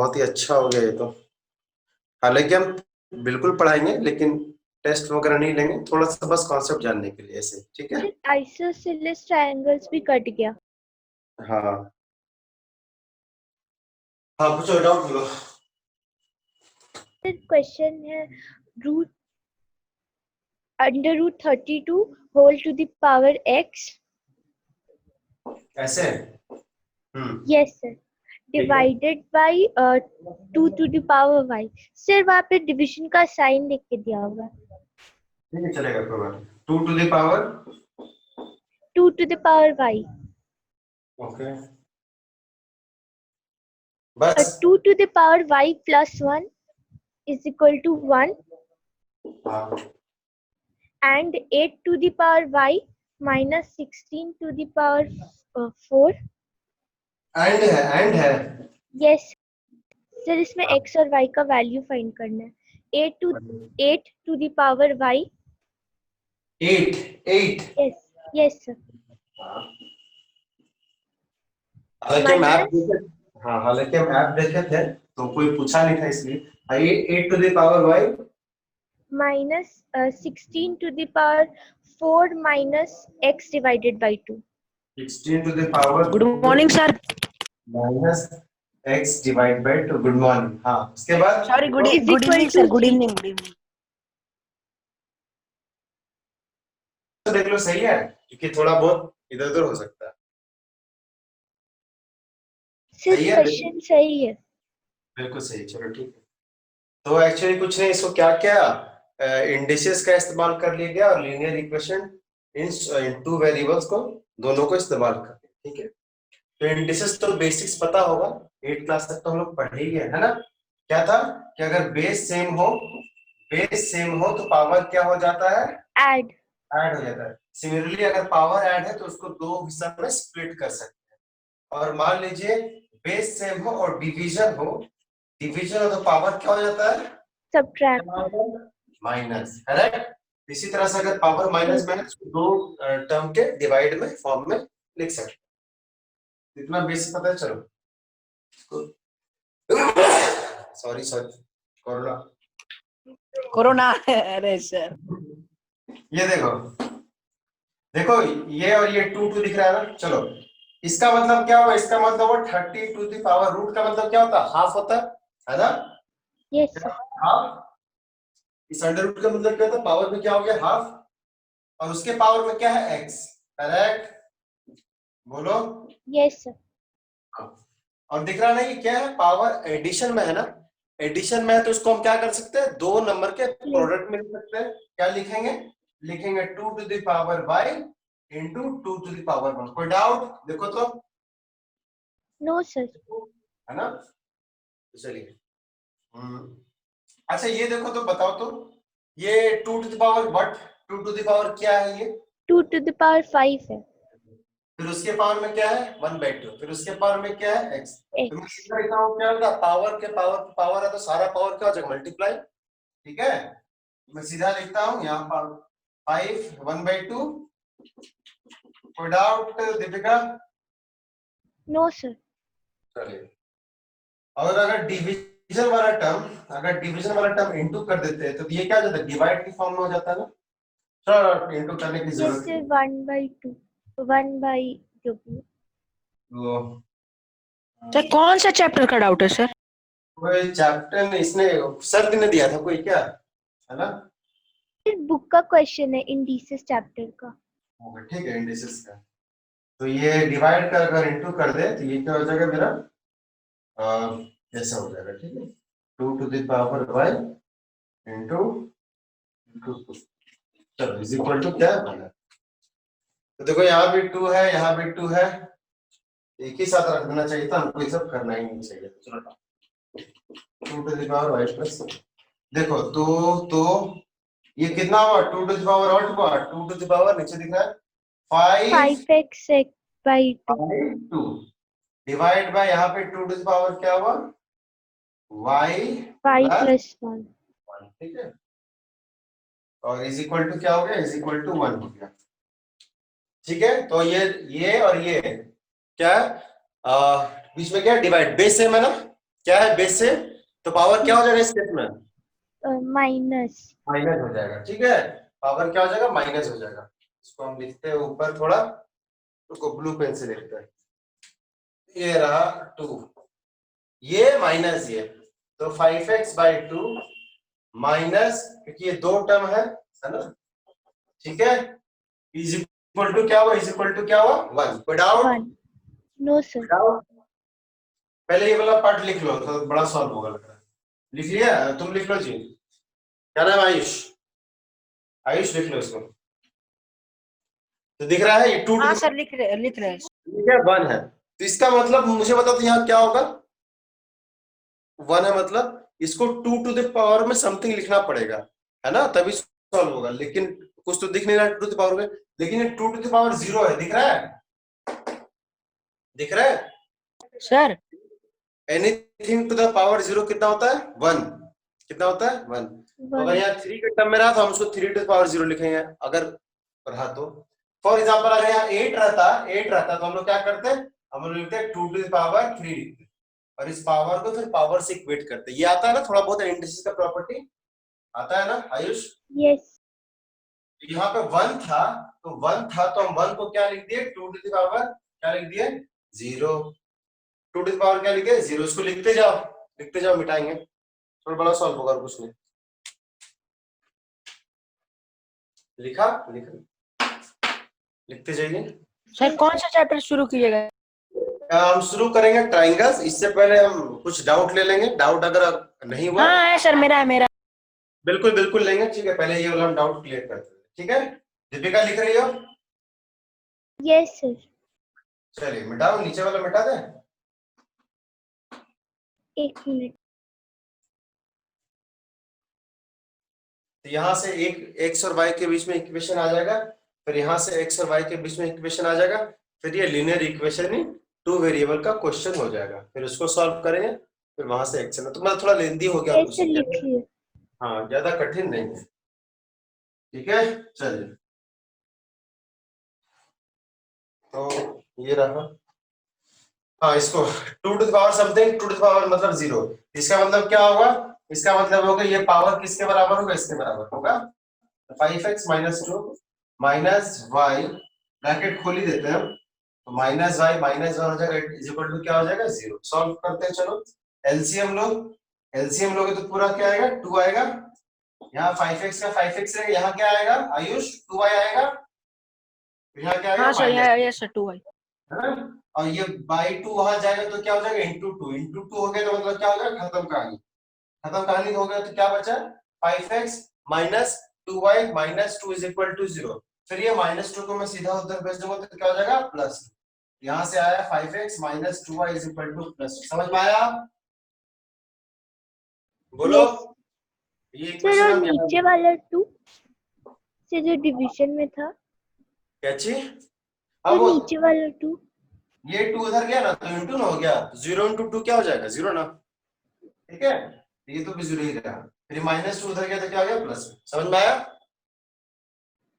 बहुत ही अच्छा हो गया ये तो। हालांकि हम बिल्कुल पढ़ाएंगे लेकिन टेस्ट वगैरह नहीं लेंगे, थोड़ा सा बस कॉन्सेप्ट जानने के लिए ऐसे, ठीक है। फिर आइसोसेलेस ट्रायंगल्स भी कट गया। हाँ हाँ, पूछो, डाउट बोलो। फिर क्वेश्चन है root under root 32 whole to the power x। ऐसे। Yes sir. ठीक है, divided by 2 to the power y। Sir वहाँ पे डिविजन का साइन लिख के दिया होगा। ठीक है, चलेगा, कोई बात नहीं। 2 to the power. 2 to the power y। Okay, बस। 2 to the power y plus 1 is equal to 1, हाँ, and 8 to the power y minus 16 to the power 4। And है। यस सर, इसमें x और y का वैल्यू फाइंड करना है। 8 to the power y। 8 8। Yes yes sir. हालांकि हम app minus देखे। हाँ, हालांकि हम ऐप देखे थे तो कोई पूछा नहीं था इसलिए। आइए, 8 टू द पावर वाई। Minus 16 to the power 4 minus x divided by 2। 16 to the power good morning sir. Minus x divide by 2। Good morning. हाँ, उसके बाद sorry, good is equal evening to sir. Good 3। Evening, good evening. तो देख लो, सही है, क्योंकि थोड़ा बहुत इधर उधर हो सकता है। सर सही है, क्वेश्चन सही है। बिल्कुल सही, चलो ठीक है। तो एक्चुअली कुछ नहीं, इसको क्या क्या इंडिसेस का इस्तेमाल कर लिया गया और linear equation in two variables को, दोनों को इस्तेमाल कर लिया, ठीक है। तो इंडिसेस तो बेसिक्स पता होगा, 8 क्लास तक तो हम लोग पढ़ ही गए, है ना। क्या था कि अगर बेस सेम हो तो पावर क्या हो जाता है, ऐड। ऐड हो जाता है। सिमिलरली अगर पावर ऐड है तो उसको दो हिस्सा में स्प्लिट कर सकते हैं। और मान लीजिए बेस सेम हो और डिवीजन हो, डिवीजन हो तो पावर क्या हो जाता है, सब्ट्रैक्ट। Minus, correct. इसी तरह से अगर पावर माइनस में है तो दो टर्म के डिवाइड में फॉर्म में लिख सकते हैं। इतना बेसिक पता है, चलो। Sorry sorry, corona. कोरोना। अरे सर, ये देखो, देखो, ये और ये 2 2 दिख रहा है ना। चलो, इसका मतलब क्या हुआ, इसका मतलब वो 30 टू द पावर, रूट का मतलब क्या होता है, हाफ होता है ना। Yes sir. हाफ। इस अंडर रूट का मतलब क्या होता है, पावर में क्या हो गया, हाफ, और उसके पावर में क्या है, एक्स, करेक्ट। बोलो। Yes sir. और दिख रहा नहीं क्या है, पावर एडिशन में है ना। एडिशन में है तो उसको हम क्या कर सकते हैं, दो नंबर के प्रोडक्ट में लिख सकते हैं। क्या लिखेंगे, लिखेंगे 2 to the power y into 2 to the power 1। कोई डाउट, देखो तो, नो सर। है ना। तो चलिए, अच्छा ये देखो तो बताओ तो, ये 2 to the power what, 2 to the power क्या है ये, 2 to the power 5 है। फिर उसके पावर में क्या है 1/2, फिर उसके पावर में क्या है x। तो मैं x। सीधा लिखता हूँ, क्या होगा, पावर के पावर पावर है तो सारा पावर क्या हो जाएगा, मल्टीप्लाई, ठीक है। मैं सीधा लिखता हूँ यहाँ पर 5 1/2। कोई डाउट दीपिका। No sir. चलिए, और अगर डिवीजन वाला टर्म इनटू कर देते हैं तो ये क्या हो जाता है, डिवाइड की फॉर्म में हो जाता है ना। चलो, इनटू करने की यस जरूरत सर, नहीं। 1/2 1 बाई जो भी। तो सर कौन सा चैप्टर का डाउट है सर? कोई चैप्टर नहीं, इसने सर ने दिया था कोई, क्या है ना। बुक का क्वेश्चन है इंडिसेस चैप्टर का। ठीक है, इंडिसेस का। तो ये डिवाइड कर अगर इनटू कर दे तो ये क्या हो जाएगा मेरा, ऐसा हो जाएगा, ठीक है। 2 to the power y into, चलो, इज इक्वल टू क्या बना। तो देखो, यहाँ भी 2 है, यहाँ भी 2 है, एक ही साथ रख देना चाहिए था हमको, ये सब करना ही नहीं चाहिए। चलो, 2 to the power y plus, देखो तो ये कितना हुआ, 2 टू द पावर और हुआ 2 टू द पावर, नीचे दिख रहा है 5x बाई 2। 2 डिवाइड बाय, यहाँ पे 2 टू द पावर क्या हुआ, y y प्लस प्लस 1। 1, ठीक है। और इज इक्वल टू क्या हो गया, इज इक्वल टू 1 हो गया, ठीक है। तो ये और ये क्या है, बीच में क्या डिवाइड, बेस सेम है ना, क्या है बेस से, तो पावर क्या हो जाएगा इस केस में, माइनस। माइनस हो जाएगा। ठीक है, पावर क्या हो जाएगा, माइनस हो जाएगा। इसको हम लिखते हैं ऊपर थोड़ा, उसको ब्लू पेन से लिखते हैं। ये रहा 2, ये माइनस ये, तो 5x/2 माइनस, क्योंकि ये दो टर्म है ना, ठीक है, इज इक्वल टू क्या हुआ, इज इक्वल टू क्या हुआ 1। कोई डाउट? 1 no sir. डाउट? पहले ये वाला पार्ट लिख लो तो बड़ा सॉल्व होगा लग रहा है। लिख लिया? तुम लिख लो जी, क्या नाम है, आयुष? आयुष लिख लो इसको। तो दिख रहा है ये 2 हाँ सर लिख रहे हैं। ठीक है 1 है, तो इसका मतलब मुझे बताओ तो यहाँ क्या होगा, 1 है मतलब इसको 2 टू द पावर में समथिंग लिखना पड़ेगा, है ना, तभी सॉल्व होगा। लेकिन कुछ तो दिख नहीं रहा है 2 टू द पावर में, लेकिन ये 2 टू द पावर 0 है, दिख रहा है, दिख रहा है sir anything to the power 0 कितना होता है 1, कितना होता है 1। तो अगर 1 यहाँ 3 के टर्म में रहा तो हम उसको 3 टू द पावर 0 लिखेंगे, अगर रहा तो। फॉर एग्जांपल अगर यहाँ 8 रहता तो हम लोग क्या करते हैं, हम लोग लिखते हैं 2 टू द पावर 3 लिखते हैं, और इस पावर को फिर पावर से इक्वेट करते हैं। ये आता है ना थोड़ा बहुत इंडिसेस का प्रॉपर्टी, आता है ना आयुष? यस। यहाँ पे 1 था, तो 1 था तो हम 1 को क्या लिख दिए, 2 टू द पावर क्या लिख दिए 0, 2 टू द पावर क्या लिख दिए 0। इसको लिखते जाओ, मिटाएंगे, थोड़ा बड़ा सॉल्व होगा और कुछ नहीं। लिखा, लिखते जाइए। सर कौन सा चैप्टर शुरू कीजिएगा? हम शुरू करेंगे ट्राइंगल्स, इससे पहले हम कुछ डाउट ले लेंगे, डाउट अगर नहीं हुआ हाँ है सर, मेरा है मेरा। बिल्कुल बिल्कुल लेंगे, ठीक है, पहले ये वाला हम डाउट क्लियर करते हैं, ठीक है। दीपिका लिख रही हो? Yes sir. चलिए मिटाओ, नीचे वाला मिटा दे। 1 मिनट। तो यहाँ से एक एक्स और वाई के बीच में इक्वेशन आ जाएगा, फिर यहाँ से एक्स और वाई के बीच में इक्वेशन आ जाएगा, फिर ये लीनियर इक्वेशन ही 2 वेरिएबल का क्वेश्चन हो जाएगा, फिर उसको सॉल्व करेंगे, फिर वहां से एक्शन। तो मतलब थोड़ा लेंदी हो गया, यस सर लिख लिए। हाँ ज्यादा कठिन नहीं है, ठीक है। चलिए, तो ये रहा, हाँ इसको 2 to the power something, 2 to the power मतलब 0, इसका मतलब क्या होगा, इसका मतलब होगा ये पावर किसके बराबर होगा, इसके बराबर होगा 5x-2 माइनस वाई, ब्रैकेट खोल ही देते हैं हम, तो माइनस वाई माइनस 1 हो जाएगा, इज इक्वल टू क्या हो जाएगा 0। सॉल्व करते हैं, चलो एलसीएम लोगे तो पूरा क्या आएगा 2 आएगा, यहाँ 5x का 5x है, यहाँ क्या आएगा आयुष 2y आएगा, यहाँ क्या आएगा हाँ सर माइनस, यस सर 2 है। है ना, और ये बाई 2 वहां जाएगा तो क्या हो जाएगा इंटू 2 हो गया, तो मतलब क्या हो जाएगा खत्म कहानी, खत्म कहानी हो गया, तो क्या बचा 5x minus 2y minus 2 is equal to 0। फिर ये -2 को मैं सीधा उधर भेज दूंगा तो क्या हो जाएगा प्लस, यहां से आया 5x minus 2y is equal two plus. समझ में आया? बोलो। यस ये सर। इक्वेशन और हम नीचे यहाँ वाला 2 से जो डिवीजन में था, क्या चीज, तो अब वो नीचे वाला 2। ये 2 उधर गया ना तो इंटू ना हो गया, 0 इंटू 2 क्या हो जाएगा 0 ना, ठीक है, ये तो भी 0 ही रहा, फिर -2 उधर गया तो क्या आ गया प्लस। समझ में आया?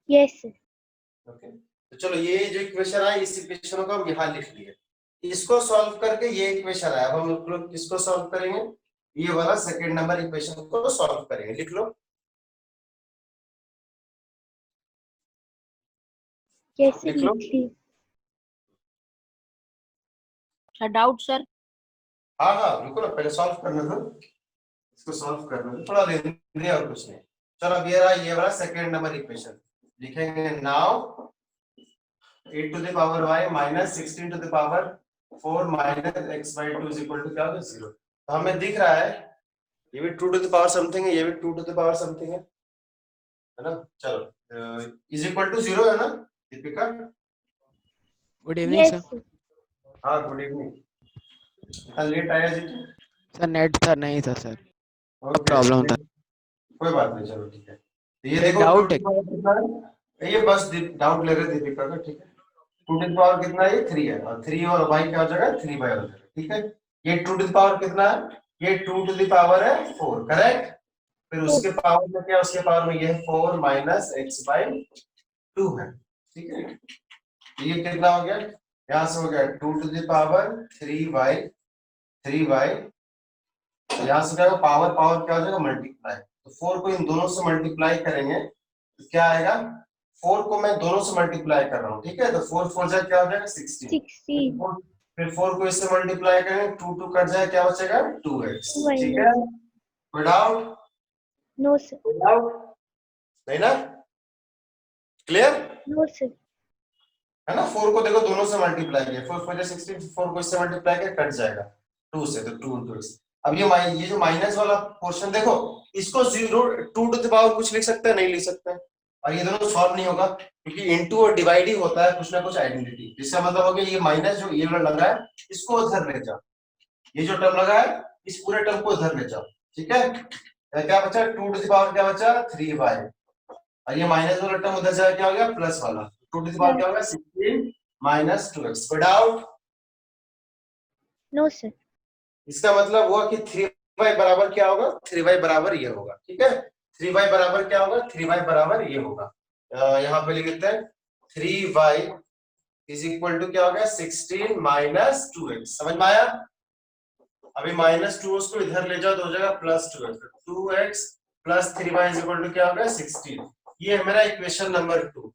Yes sir. ओके, तो चलो ये जो इक्वेशन आया इस इक्वेशन को हम यहाँ लिख लिए, इसको सॉल्व करके ये इक्वेशन आया, अब हम लोग किसको सॉल्व करेंगे, ये वाला सेकंड नंबर इक्वेशन को सॉल्व करेंगे, लिख लो। कैसे लिख लो। लिख लिए? Sir doubt sir. हाँ हाँ बिल्कुल, पहले सॉल्व करना था, इसको सॉल्व करना था, थोड़ा लेंगे और कुछ नहीं। चलो अब ये वाला सेकंड नंबर इक्वेशन लिखेंगे, now 8 to the power y minus 16 to the power 4 minus x/2 is equal to क्या होगा 0। तो हमें दिख रहा है ये भी 2 to the power समथिंग है, ये भी 2 to the power समथिंग है ना। चलो इज इक्वल टू 0 है ना Deepika? Good evening yes sir. Sir. हाँ गुड इवनिंग, इतना लेट आया जी तू? सर नेट था नहीं था सर, ओके प्रॉब्लम था। कोई बात नहीं, चलो ठीक है। तो ये सर, देखो डाउट 2 to the power कितना है, ये बस डाउट ले रहे दीपिका का, ठीक है। 2 to the power कितना है, ये 3 है, और 3 और y क्या हो जाएगा 3 by हो जाएगा, ठीक है। ये 2 to the power कितना है, ये 2 to the power है 4, करेक्ट। फिर उसके पावर में क्या, उसके पावर में ये 4 माइनस x/2 है, ठीक है। ये कितना हो गया, यहाँ से हो गया 2 to the power 3y तो यहाँ से क्या होगा, पावर पावर क्या हो जाएगा, मल्टीप्लाई। तो 4 को इन दोनों से मल्टीप्लाई करेंगे तो क्या आएगा, 4 को मैं दोनों से मल्टीप्लाई कर रहा हूँ, ठीक है। तो 4 4 जा क्या हो जाएगा 16, 16 फिर 4 को इससे मल्टीप्लाई करेंगे, 2 2 कट जाए, क्या बचेगा 2x, ठीक है। कोई डाउट? नो सर, कोई डाउट नहीं ना, क्लियर नो सर, है ना। 4 को देखो दोनों से मल्टीप्लाई किया, 4 4 16, 4 को इससे मल्टीप्लाई किया, कट जाएगा 2 से, तो 2 into x। अब ये जो माइनस वाला पोर्शन देखो, इसको 0 2 टू द पावर कुछ लिख सकते हैं, नहीं लिख सकते हैं, और ये दोनों सॉल्व नहीं होगा क्योंकि इनटू और डिवाइड ही होता है कुछ ना कुछ आइडेंटिटी। इसका मतलब हो गया ये माइनस जो ये वाला लगा है इसको उधर ले जाओ, ये जो टर्म लगा है इस पूरे टर्म को उधर ले जाओ, ठीक है। क्या बचा, 2 टू द पावर क्या बचा 3y, और ये माइनस वाला टर्म उधर जाए, क्या हो गया प्लस वाला, 2 टू द पावर क्या होगा 16 माइनस 2x। कोई डाउट? नो सर, इसका मतलब हुआ कि 3y बराबर क्या होगा, 3y बराबर ये होगा, ठीक है। 3y बराबर क्या होगा, 3y बराबर ये होगा। यहाँ पे लिख देते हैं 3y इज इक्वल टू क्या हो गया 16 माइनस 2x। समझ में आया? अभी माइनस 2 उसको इधर ले जाओ तो हो जाएगा plus 2x, 2x plus 3y is equal to क्या हो गया 16। ये है मेरा equation number 2,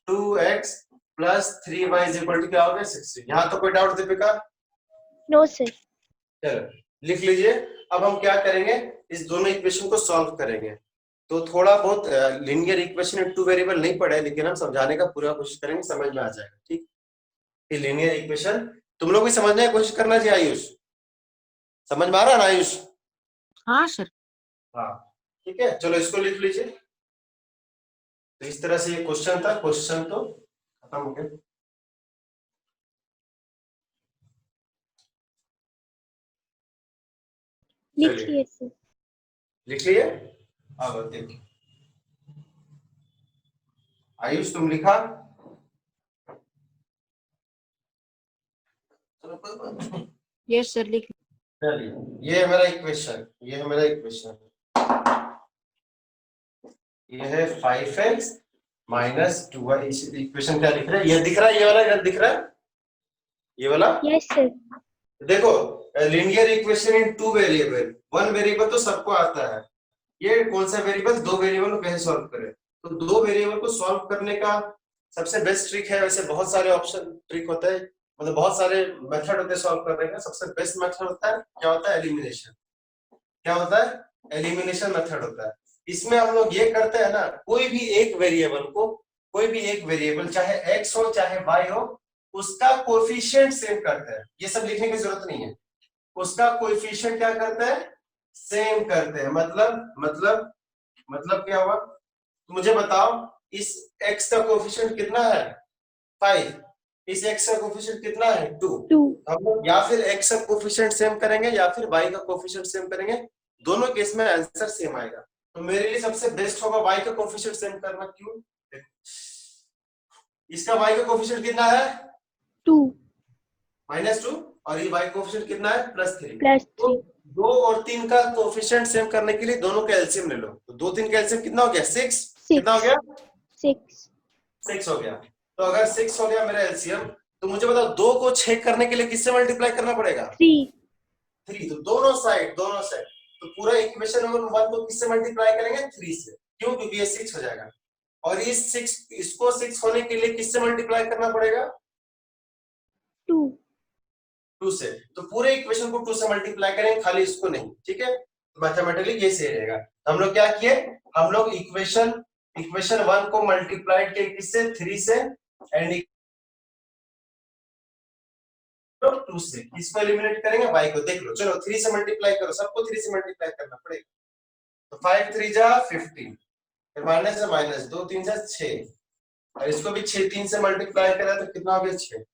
2x plus 3y is equal to क्या हो गया 16। यहाँ तो कोई डाउट दीपिका? नो सर, चलो लिख लीजिए। अब हम क्या करेंगे, इस दोनों इक्वेशन को सॉल्व करेंगे। तो थोड़ा बहुत linear equation in two variable नहीं पढ़े, लेकिन हम समझाने का पूरा कोशिश करेंगे, समझ में आ जाएगा, ठीक। ये लीनियर इक्वेशन तुम लोग भी समझने की कोशिश करना चाहिए। आयुष समझ में आ रहा है ना आयुष? हाँ सर। हाँ ठीक है, चलो इसको लिख लीजिए। तो इस तरह से ये क्वेश्चन था, क्वेश्चन तो खत्म हो गया। लिख चलिए लिए सर, लिख लिए। अब देखिए आयुष तुम लिखा, यस सर, लिख। चलिए ये है मेरा इक्वेशन, ये है मेरा इक्वेशन, ये है 5x माइनस 2y। इक्वेशन क्या लिख रहा है, ये दिख रहा है, ये वाला इधर दिख रहा है, ये वाला। यस सर, देखो linear equation in two variable, one variable तो सबको आता है, ये कौन सा वेरिएबल, दो वेरिएबल को कैसे सॉल्व करें। तो दो वेरिएबल को सॉल्व करने का सबसे बेस्ट ट्रिक है, वैसे बहुत सारे ऑप्शन ट्रिक होते हैं, मतलब बहुत सारे मेथड होते हैं सॉल्व करने का। सबसे बेस्ट मेथड होता है क्या, होता है एलिमिनेशन। क्या होता है, एलिमिनेशन मेथड होता है। इसमें हम लोग ये करते हैं ना, कोई भी एक वेरिएबल को, कोई भी एक वेरिएबल चाहे x हो चाहे y हो, उसका कोएफिशिएंट सेम करते हैं। ये सब लिखने की जरूरत नहीं है, उसका कोएफिशिएंट क्या करते हैं, सेम करते हैं। मतलब क्या हुआ, तो मुझे बताओ इस x का कोएफिशिएंट कितना है 5, इस x का कोएफिशिएंट कितना है 2। 2 हम लोग या फिर x का कोएफिशिएंट सेम करेंगे या फिर y का कोएफिशिएंट सेम करेंगे, दोनों केस में आंसर सेम आएगा। तो मेरे लिए सबसे बेस्ट होगा y का कोएफिशिएंट सेम करना। क्यों, इसका y का कोएफिशिएंट कितना है 2 -2 और ये y का कोएफिशिएंट कितना है +3। +3 2 और 3 का कोएफिशिएंट सेम करने के लिए दोनों का एलसीएम ले लो। तो 2 3 का एलसीएम कितना हो गया 6, कितना हो गया 6 हो गया। तो अगर 6 हो गया मेरा एलसीएम, तो मुझे बताओ 2 को 6 करने के लिए किससे मल्टीप्लाई करना पड़ेगा 3। तो दोनों साइड तो पूरा इक्वेशन नंबर 1 को किससे मल्टीप्लाई करेंगे 3 से। क्यों, क्योंकि ये 6 हो जाएगा। और इस 6 इसको 6 होने के लिए किससे मल्टीप्लाई करना पड़ेगा 2 से। तो पूरे इक्वेशन को 2 से मल्टीप्लाई करेंगे, खाली इसको नहीं, ठीक है। तो मैथमेटिकली ये सही रहेगा। हम लोग क्या किए, हम लोग इक्वेशन 1 को मल्टीप्लाई किए किससे 3 से, एंड 2 से। इसको एलिमिनेट करेंगे y को, देख लो, चलो 3 से मल्टीप्लाई करो, सबको 3 से मल्टीप्लाई करना पड़ेगा। तो 5 3 जा 15, फिर माइनस से माइनस 2 3 जा 6, और इसको भी 6 3 से मल्टीप्लाई करा तो कितना हो गया 6।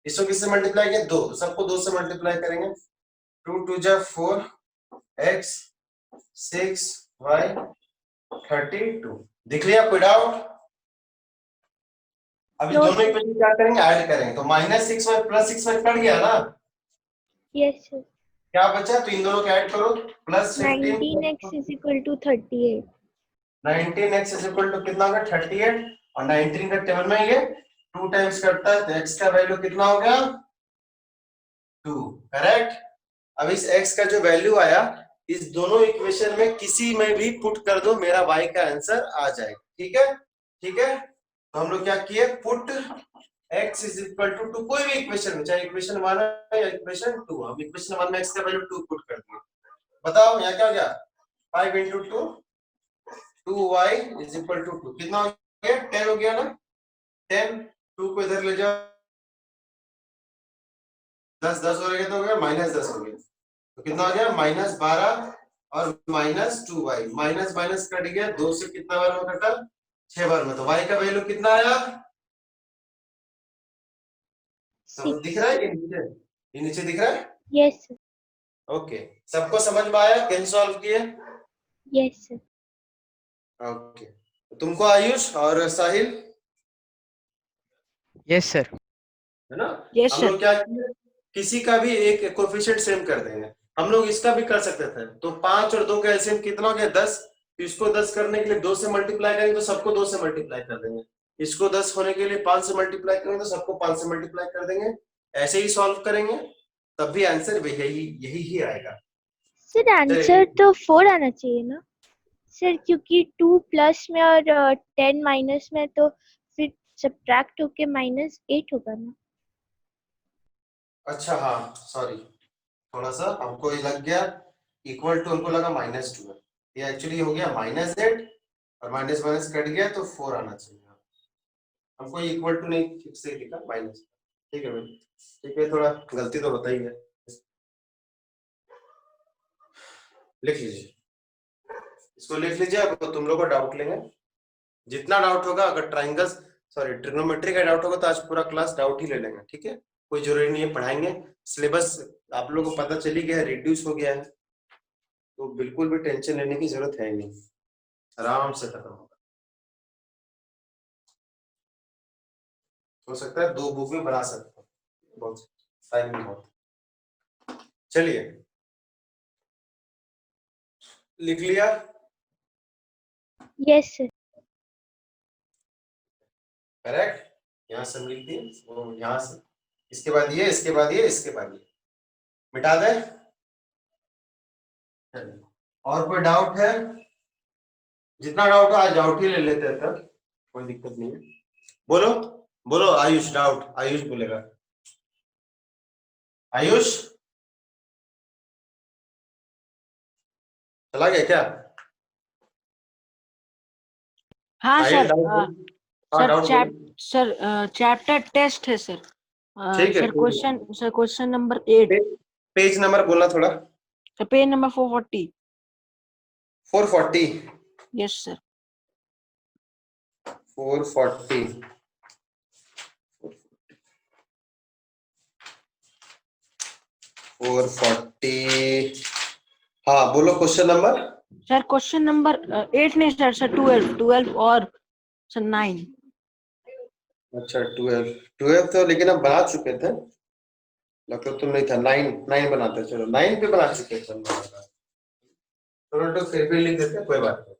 इसको किससे मल्टीप्लाई किया 2, तो सबको 2 से मल्टीप्लाई करेंगे। 2 2 जा 4 x 6 y 32। दिख लिया, कोई डाउट? अभी No, दोनों sir. इक्वेशन क्या करेंगे, ऐड करेंगे। तो -6y +6y कट गया ना, यस सर, क्या बचा, तो इन दोनों को ऐड करो, +15 19x = 38 19x is equal to कितना होगा 38, और 19 का टेबल में ये 2 टाइम्स करता है, तो x का वैल्यू कितना हो गया 2, करेक्ट। अब इस x का जो वैल्यू आया, इस दोनों इक्वेशन में किसी में भी पुट कर दो, मेरा y का आंसर आ जाएगा। ठीक है, ठीक है। तो हम लोग क्या किए, put x is equal to कोई भी इक्वेशन में, चाहे इक्वेशन 1 है या इक्वेशन 2, हम इक्वेशन 1 में x का वैल्यू 2 पुट कर देंगे। बताओ यहाँ क्या हो गया, 5 into 2 2y is equal to 2, कितना हो गया, 10 हो गया ना, 10, 2 को इधर ले जाओ, 10 10 हो गया तो हो गया माइनस 10 हो गया, तो कितना हो गया माइनस 12 और minus 2y, minus minus cut गया, 2 से कितना बार में कटा, 6 बार में, तो y का वैल्यू कितना आया, सब 6. दिख रहा है ये नीचे दिख रहा है। Yes sir. ओके, सबको समझ में आया, कैसे सॉल्व किए। Yes sir. ओके, तुमको आयुष और साहिल, Yes, sir. है ना, Yes, हम sir. लोग क्या किए, किसी का भी एक कोएफिशिएंट सेम कर देंगे। हम लोग इसका भी कर सकते थे, तो 5 और 2 का एलसीएम कितना हो गया, 10, तो इसको 10 करने के लिए 2 से मल्टीप्लाई करेंगे तो सबको 2 से मल्टीप्लाई कर देंगे, इसको 10 होने के लिए 5 से मल्टीप्लाई करेंगे तो सबको 5 से मल्टीप्लाई कर देंगे, ऐसे ही सॉल्व करेंगे, तब भी आंसर यही यही ही आएगा। सर आंसर तो 4 आना चाहिए ना सर, क्योंकि 2 प्लस में और 10 माइनस में, तो फिर सब्ट्रैक्ट होके -8 होगा ना। अच्छा हाँ सॉरी, थोड़ा सा हमको ये लग गया इक्वल टू, हमको लगा -2 है, ये एक्चुअली हो गया -8 और माइनस माइनस कट गया तो 4 आना चाहिए, हमको इक्वल टू नहीं ठीक से लिखा माइनस। ठीक है भाई, ठीक है, थोड़ा गलती तो होता ही है, लिख लीजिए, इसको लिख लीजिए। अब तुम लोग को डाउट लेंगे, जितना डाउट होगा, अगर ट्राइंगल्स सॉरी ट्रिग्नोमेट्री का डाउट होगा तो आज पूरा क्लास डाउट ही ले लेंगे। ठीक है, कोई जरूरी नहीं है, पढ़ाएंगे, सिलेबस आप लोगों को पता चली गया है, रिड्यूस हो गया है, तो बिल्कुल भी टेंशन लेने की जरूरत है नहीं, आराम से खत्म होगा, हो सकता है 2 बुक में बना सकते हो, बहुत टाइम नहीं होता। चलिए, लिख लिया, यस सर। करेक्ट, यहाँ से लिख दिए, वो यहाँ से, इसके बाद ये, इसके बाद ये, इसके बाद ये, मिटा दे। और कोई डाउट है, जितना डाउट है आज डाउट ही ले लेते हैं, तब कोई दिक्कत नहीं है, बोलो बोलो आयुष, डाउट आयुष बोलेगा, आयुष चला गया क्या, हाँ साहिल सर, डाउट बोलो। हाँ सर डाउट बोलो, सर चैप्टर टेस्ट है सर। ठीक है, sir question number 8, page number बोलना थोड़ा, पेज नंबर 440। 440, yes sir. 440, हाँ बोलो question number. Sir question number 8 नहीं सर, सर 12 और सर 9। अच्छा 12 तो लेकिन हम बना चुके थे, लगता तुम नहीं था, 9 बनाते, चलो 9 पे बना चुके थे हम, तो फिर भी लिख देते, कोई बात नहीं।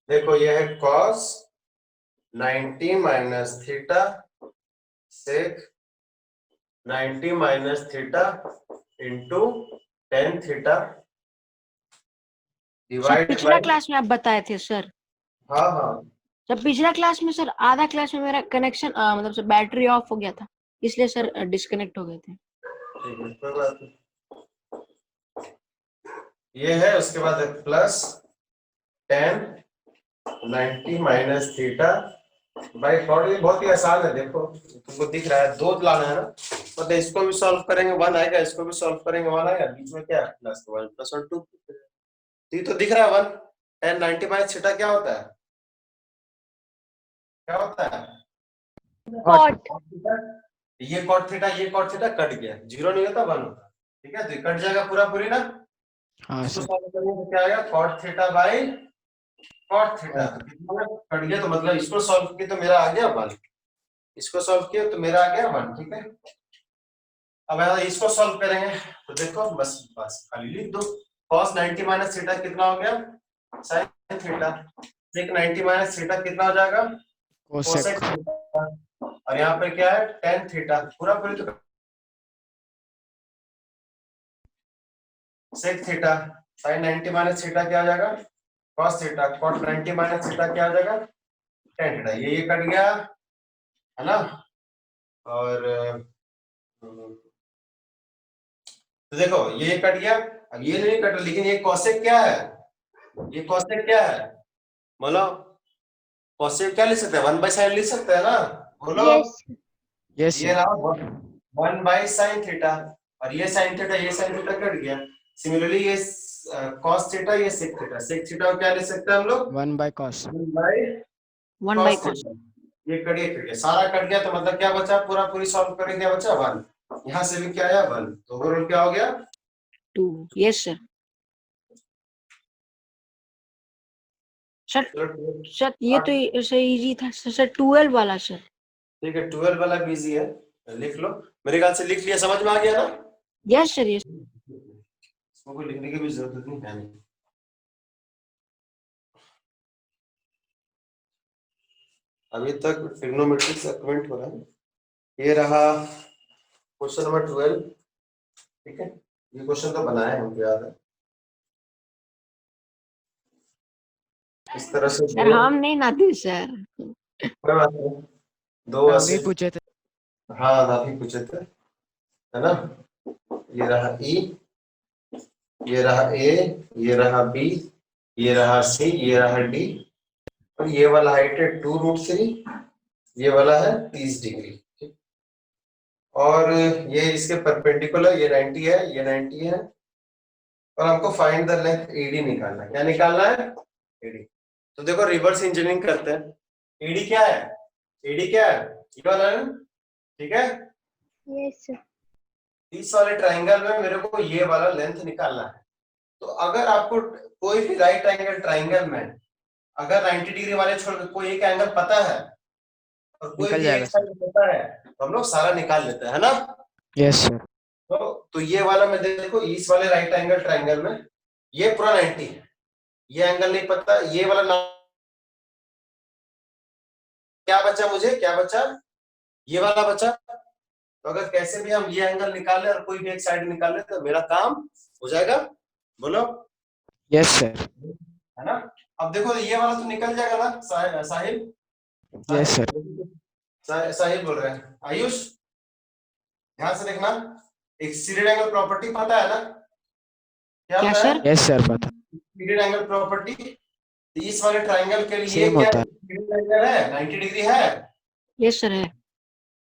देखो ये है cos 90 minus theta sec 90 minus theta into tan theta sir divide पिछला बाय, क्लास में आप बताए थे सर, हाँ हाँ सर पिछला क्लास में सर आधा क्लास में मेरा कनेक्शन मतलब सर बैटरी ऑफ हो गया था, इसलिए सर डिस्कनेक्ट हो गए थे। ठीक है, कोई बात नहीं, ये है, उसके बाद plus tan 90 minus theta by 40, बहुत ही आसान है, देखो तुमको दिख रहा है, 2 लाना है ना, मतलब इसको भी सॉल्व करेंगे 1 आएगा, इसको भी सॉल्व करेंगे 1 आएगा, बीच में क्या है प्लस 1 प्लस 1 2, ये तो दिख रहा है 1, tan 90 माइनस थीटा क्या होता है, क्या होता है, कॉट। ये cot थीटा कट गया, 0 नहीं होता 1 होता, ठीक है, तो ये कट जाएगा पूरा पूरी ना, हाँ इसको सर। सॉल्व करेंगे तो क्या आएगा, cot theta by cot theta, तो कितना कट गया, तो मतलब इसको सॉल्व किया तो मेरा आ गया 1, इसको सॉल्व किया तो मेरा आ गया 1, ठीक है। अब इसको सॉल्व करेंगे तो देखो बस खाली लिख दो, cos 90 माइनस थीटा कितना हो गया, sin theta, sec 90 minus theta कितना हो जाएगा, कोसेक। cosec थीटा, और यहाँ पे क्या है tan थीटा, पूरा पूरी तो sec theta, sin 90 minus theta क्या आ जाएगा cos theta, cot 90 minus theta क्या आ जाएगा tan थीटा। ये कट गया है ना। और तो देखो ये कट गया, अब ये नहीं कट, लेकिन ये cosec क्या है, ये cosec क्या है, बोलो cosec क्या लिख सकते हैं, 1 बाई साइन लिख सकते हैं ना, बोलो। yes Yes, ये sir. रहा 1 बाई साइन थीटा, और ये साइन थीटा, ये साइन थीटा कट गया। सिमिलरली ये cos थीटा, ये sec थीटा को क्या लिख सकते हैं हम लोग, 1 by cos. 1 by 1 by cos cos. Theta. ये कट गया, सारा कट गया, तो मतलब क्या बचा, पूरा पूरी सॉल्व करेंगे, क्या बचा 1, यहाँ से भी क्या आया 1, तो ओवरऑल क्या हो गया 2. Yes sir. सर चलो, सर ये तो ऐसे इजी था सर 12 वाला सर. ठीक है 12 वाला भी इजी है, लिख लो, मेरे ख्याल से लिख लिया, समझ में आ गया ना। Yes sir yes. इसको कोई लिखने की भी जरूरत नहीं है। अभी तक ट्रिग्नोमेट्री से कमेंट हो रहा है। ये रहा क्वेश्चन नंबर 12, ठीक है, ये क्वेश्चन तो बनाया है, हमको याद है। इस तरह से सर हम नहीं नाते सर. कोई बात नहीं, दो हम ऐसे, भी पूछे थे. हाँ आप ही पूछे थे, है ना। ये रहा ई, ये रहा ए, ये रहा बी, ये रहा सी, ये रहा डी, और ये वाला हाइट है 2√3, ये वाला है 30 डिग्री, ठीक? और ये इसके परपेंडिकुलर, ये 90 है, ये 90 है, और हमको फाइंड द लेंथ एडी निकालना है। क्या निकालना है, एडी। तो देखो रिवर्स इंजीनियरिंग करते हैं। एडी क्या है, एडी क्या है, ये वाला है ना, ठीक है। yes इस वाले ट्राइंगल में मेरे को ये वाला लेंथ निकालना है। तो अगर आपको कोई भी राइट एंगल ट्राइंगल में अगर 90 डिग्री वाले छोड़ के कोई एक एंगल पता है और कोई निकल भी जाएगा एक साइड पता है, तो हम लोग सारा निकाल लेते हैं, है ना। Yes, sir. तो ये वाला में देखो, इस वाले राइट एंगल ट्राइंगल में ये पूरा 90 है, ये एंगल नहीं पता, ये वाला क्या बचा, मुझे क्या बचा, ये वाला बचा। तो अगर कैसे भी हम ये एंगल निकाले और कोई भी एक साइड निकाले तो मेरा काम हो जाएगा, बोलो, Yes, sir. है ना। अब देखो ये वाला तो निकल जाएगा ना, साहिल, Yes, sir. साहिल बोल रहे हैं, आयुष ध्यान से देखना, एक्सटीरियर एंगल प्रॉपर्टी पता है ना, क्या क्या होता सर? है Yes, sir. पता. Exterior angle property. इस वाले ट्राइंगल के लिए Same क्या होता है. एक्सटीरियर एंगल है 90 डिग्री है यस सर है.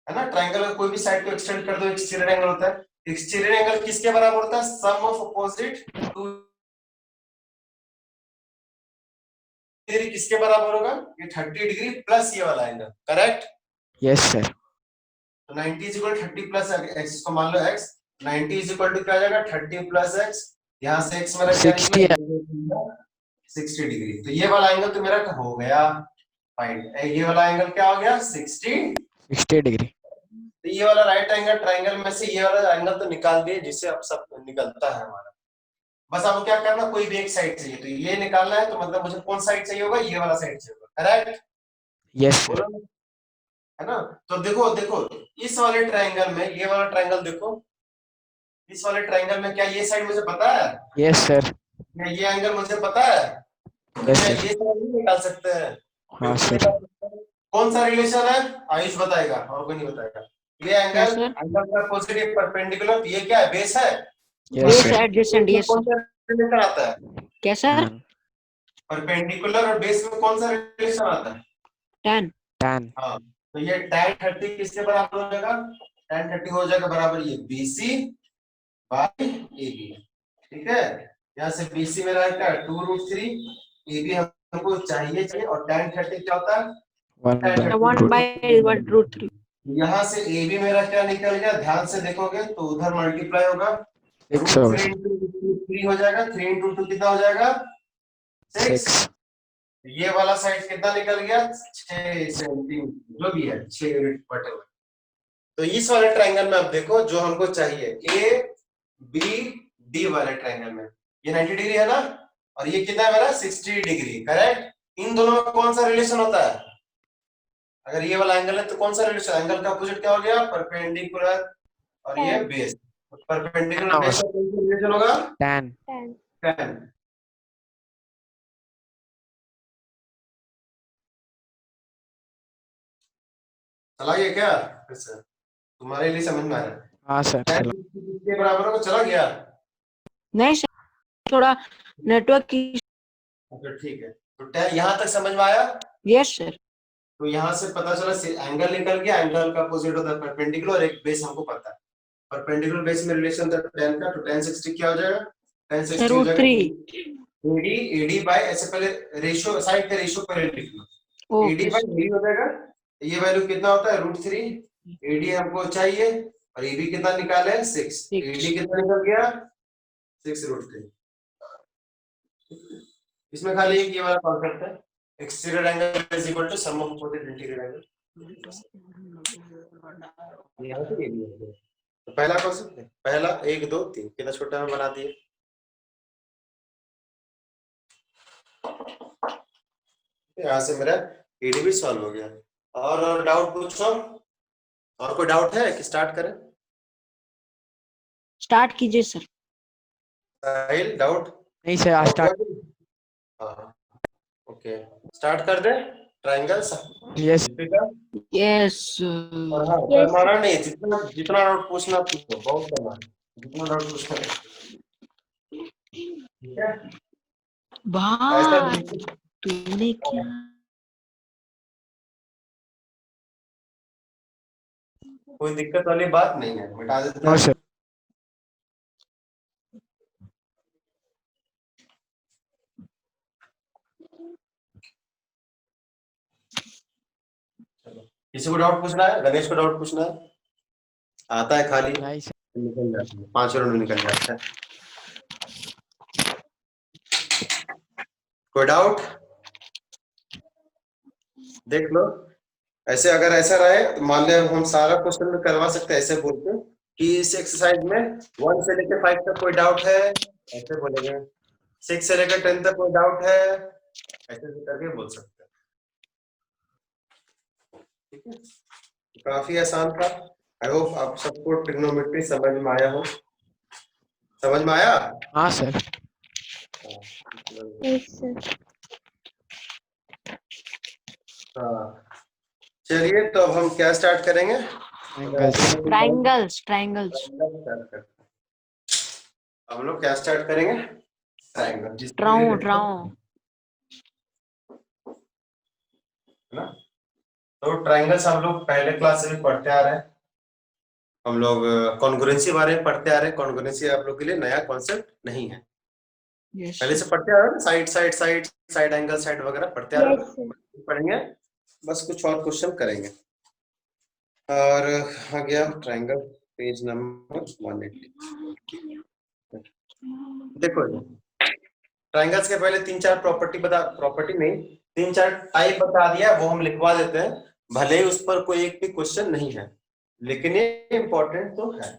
ना। ट्राइंगल का कोई भी साइड को एक्सटेंड कर दो, एक्सटीरियर एंगल होता है। एक्सटीरियर एंगल किसके बराबर होता है, सम ऑफ अपोजिट टू डिग्री किसके बराबर होगा, ये 30 डिग्री प्लस ये वाला एंगल, करेक्ट। Yes, sir. तो 90 इज इक्वल 30 प्लस x को मान लो x, 90 इज इक्वल टू क्या आ जाएगा 30 प्लस x, यहाँ से x मेरा क्या 60 निकला 60 डिग्री। तो ये वाला एंगल तो मेरा हो गया फाइंड, ये वाला एंगल क्या हो गया 60 degree. तो ये वाला राइट एंगल ट्राइंगल में से ये वाला एंगल तो निकाल दिए, जिससे अब सब निकलता है हमारा। बस अब क्या करना, कोई भी एक साइड चाहिए, तो ये निकालना है, तो मतलब मुझे कौन साइड चाहिए होगा, ये वाला साइड चाहिए होगा, करेक्ट, Yes, sir. है ना। तो देखो देखो इस वाले ट्राइंगल में, ये वाला ट्राइंगल देखो, इस वाले ट्राइंगल में क्या ये साइड मुझे पता है, Yes, sir. क्या ये एंगल मुझे पता है, तो Yes, क्या sir. ये साइड नहीं निकाल सकते हैं, हाँ बिल्कुल sir. निकाल सकते हैं। कौन सा रिलेशन है, आयुष बताएगा और कोई नहीं बताएगा। ये क्या एंगल, सर? एंगल का पॉजिटिव परपेंडिकुलर, ये क्या है, बेस है, Yes, base sir. Adjacent. Yes कौन सर. सा रिलेशन आता है, क्या सर? Tan. परपेंडिकुलर और बेस में कौन सा रिलेशन आता है, tan. Tan. हाँ। तो ये tan 30 किसके बराबर हो जाएगा, tan 30 हो जाएगा बराबर ये BC बाय AB, ठीक है। यहाँ से BC मेरा है क्या 2√3, AB हमको चाहिए, और tan 30 क्या होता है 1 by tan 1 root. by 1√3. यहाँ से AB मेरा क्या निकल गया, ध्यान से देखोगे तो उधर मल्टीप्लाई होगा, 6 होगा √3 sir. into 3 हो जाएगा, 3 into 2 कितना हो जाएगा 6। 6. ये वाला साइड कितना निकल गया 6 सेंटीमीटर, जो भी है 6 यूनिट बटे। तो इस वाले ट्राइंगल में अब देखो जो हमको चाहिए, ए बी डी वाले ट्राइंगल में ये 90 डिग्री है ना, और ये कितना है मेरा 60 डिग्री, करेक्ट। इन दोनों में कौन सा रिलेशन होता है, अगर ये वाला एंगल है तो कौन सा रिलेशन, एंगल का अपोजिट क्या हो गया परपेंडिकुलर, और ये बेस, परपेंडिकुलर हाँ, बेस का कौन सा रिलेशन होगा Tan. tan 10। चला गया क्या? अच्छा, तुम्हारे लिए समझ में आ रहा है? हाँ सर 10 चलो। के बराबर को चला गया? नहीं सर, थोड़ा नेटवर्क की। अच्छा ठीक है, तो 10 यहाँ तक समझ में आया? Yes sir. तो यहाँ से पता चला एंगल निकल गया, एंगल का अपोजिट होता है परपेंडिकुलर, और एक बेस हमको पता है परपेंडिकुलर बेस में रिलेशन था 10 का, तो 10 60 क्या हो जाएगा? 10 सर 60 हो रूट जाएगा 3। एडी, एडी बाय, ऐसे पहले रेशियो साइड का रेशियो पहले लिख लो, AD okay by sir. AD हो जाएगा। ये वैल्यू कितना होता है? √3। एडी हमको चाहिए, और एबी कितना निकाले? 6। एडी कितना निकल गया? 6√3। इसमें खाली एक ये वाला कॉन्सेप्ट है, exterior angle is equal to sum of both interior angle. यहाँ से ये भी हो गया। तो पहला कॉन्सेप्ट है, पहला 1 2 3 कितना छोटा में बना दिए। यहाँ से मेरा एडी भी सॉल्व हो गया। और डाउट पूछो, और कोई डाउट है कि स्टार्ट करें? स्टार्ट कीजिए सर। साहिल डाउट? नहीं सर आज स्टार्ट। हाँ ओके, स्टार्ट कर दे। ट्रायंगल्स यस यस और हाँ Yes, करना नहीं, जितना जितना डाउट पूछना पूछो, बहुत करना है, जितना डाउट पूछना है। ठीक है, ऐसा भाई तूने क्या। कोई दिक्कत वाली बात नहीं है, मिटा देते नो हैं। सर। किसी को डाउट पूछना है? गणेश को डाउट पूछना है? आता है खाली नहीं सर। निकल जाता है, 5 मिनट में निकल जाता है। कोई डाउट? देख लो, ऐसे अगर ऐसा रहे तो मान लिया हम सारा क्वेश्चन में करवा सकते हैं, ऐसे बोलते हैं कि इस एक्सरसाइज में 1 से लेकर 5 तक कोई डाउट है, ऐसे बोलेंगे। 6 से लेकर 10 तक कोई डाउट है, ऐसे करके बोल सकते हैं। ठीक है, काफी आसान था। आई होप आप सबको ट्रिग्नोमेट्री समझ में आया हो। समझ में आया? हाँ सर। yes, sir. हाँ चलिए, तो अब हम क्या स्टार्ट करेंगे? एंगल्स। Triangles triangles. हम लोग क्या स्टार्ट करेंगे? ट्रायंगल। ट्राउ ट्राउ। ना, तो ट्रायंगल्स हम लोग पहले क्लास से भी पढ़ते आ रहे हैं। हम लोग कॉन्ग्रुएंसी बारे में पढ़ते आ रहे हैं। कॉन्ग्रुएंसी आप लोग के लिए नया कॉन्सेप्ट नहीं है, यस पहले से पढ़ते आ रहे हैं। Side side side side angle side वगैरह पढ़ते आ रहे Yes, sir. हैं, पढ़ेंगे। बस कुछ और क्वेश्चन करेंगे। और आ गया ट्रायंगल, पेज नंबर 180। देखो ट्रायंगल्स के पहले 3-4 प्रॉपर्टी बता, प्रॉपर्टी नहीं 3-4 टाइप बता दिया, वो हम लिखवा देते हैं। भले ही उस पर कोई एक भी क्वेश्चन नहीं है, लेकिन ये इम्पोर्टेंट तो है।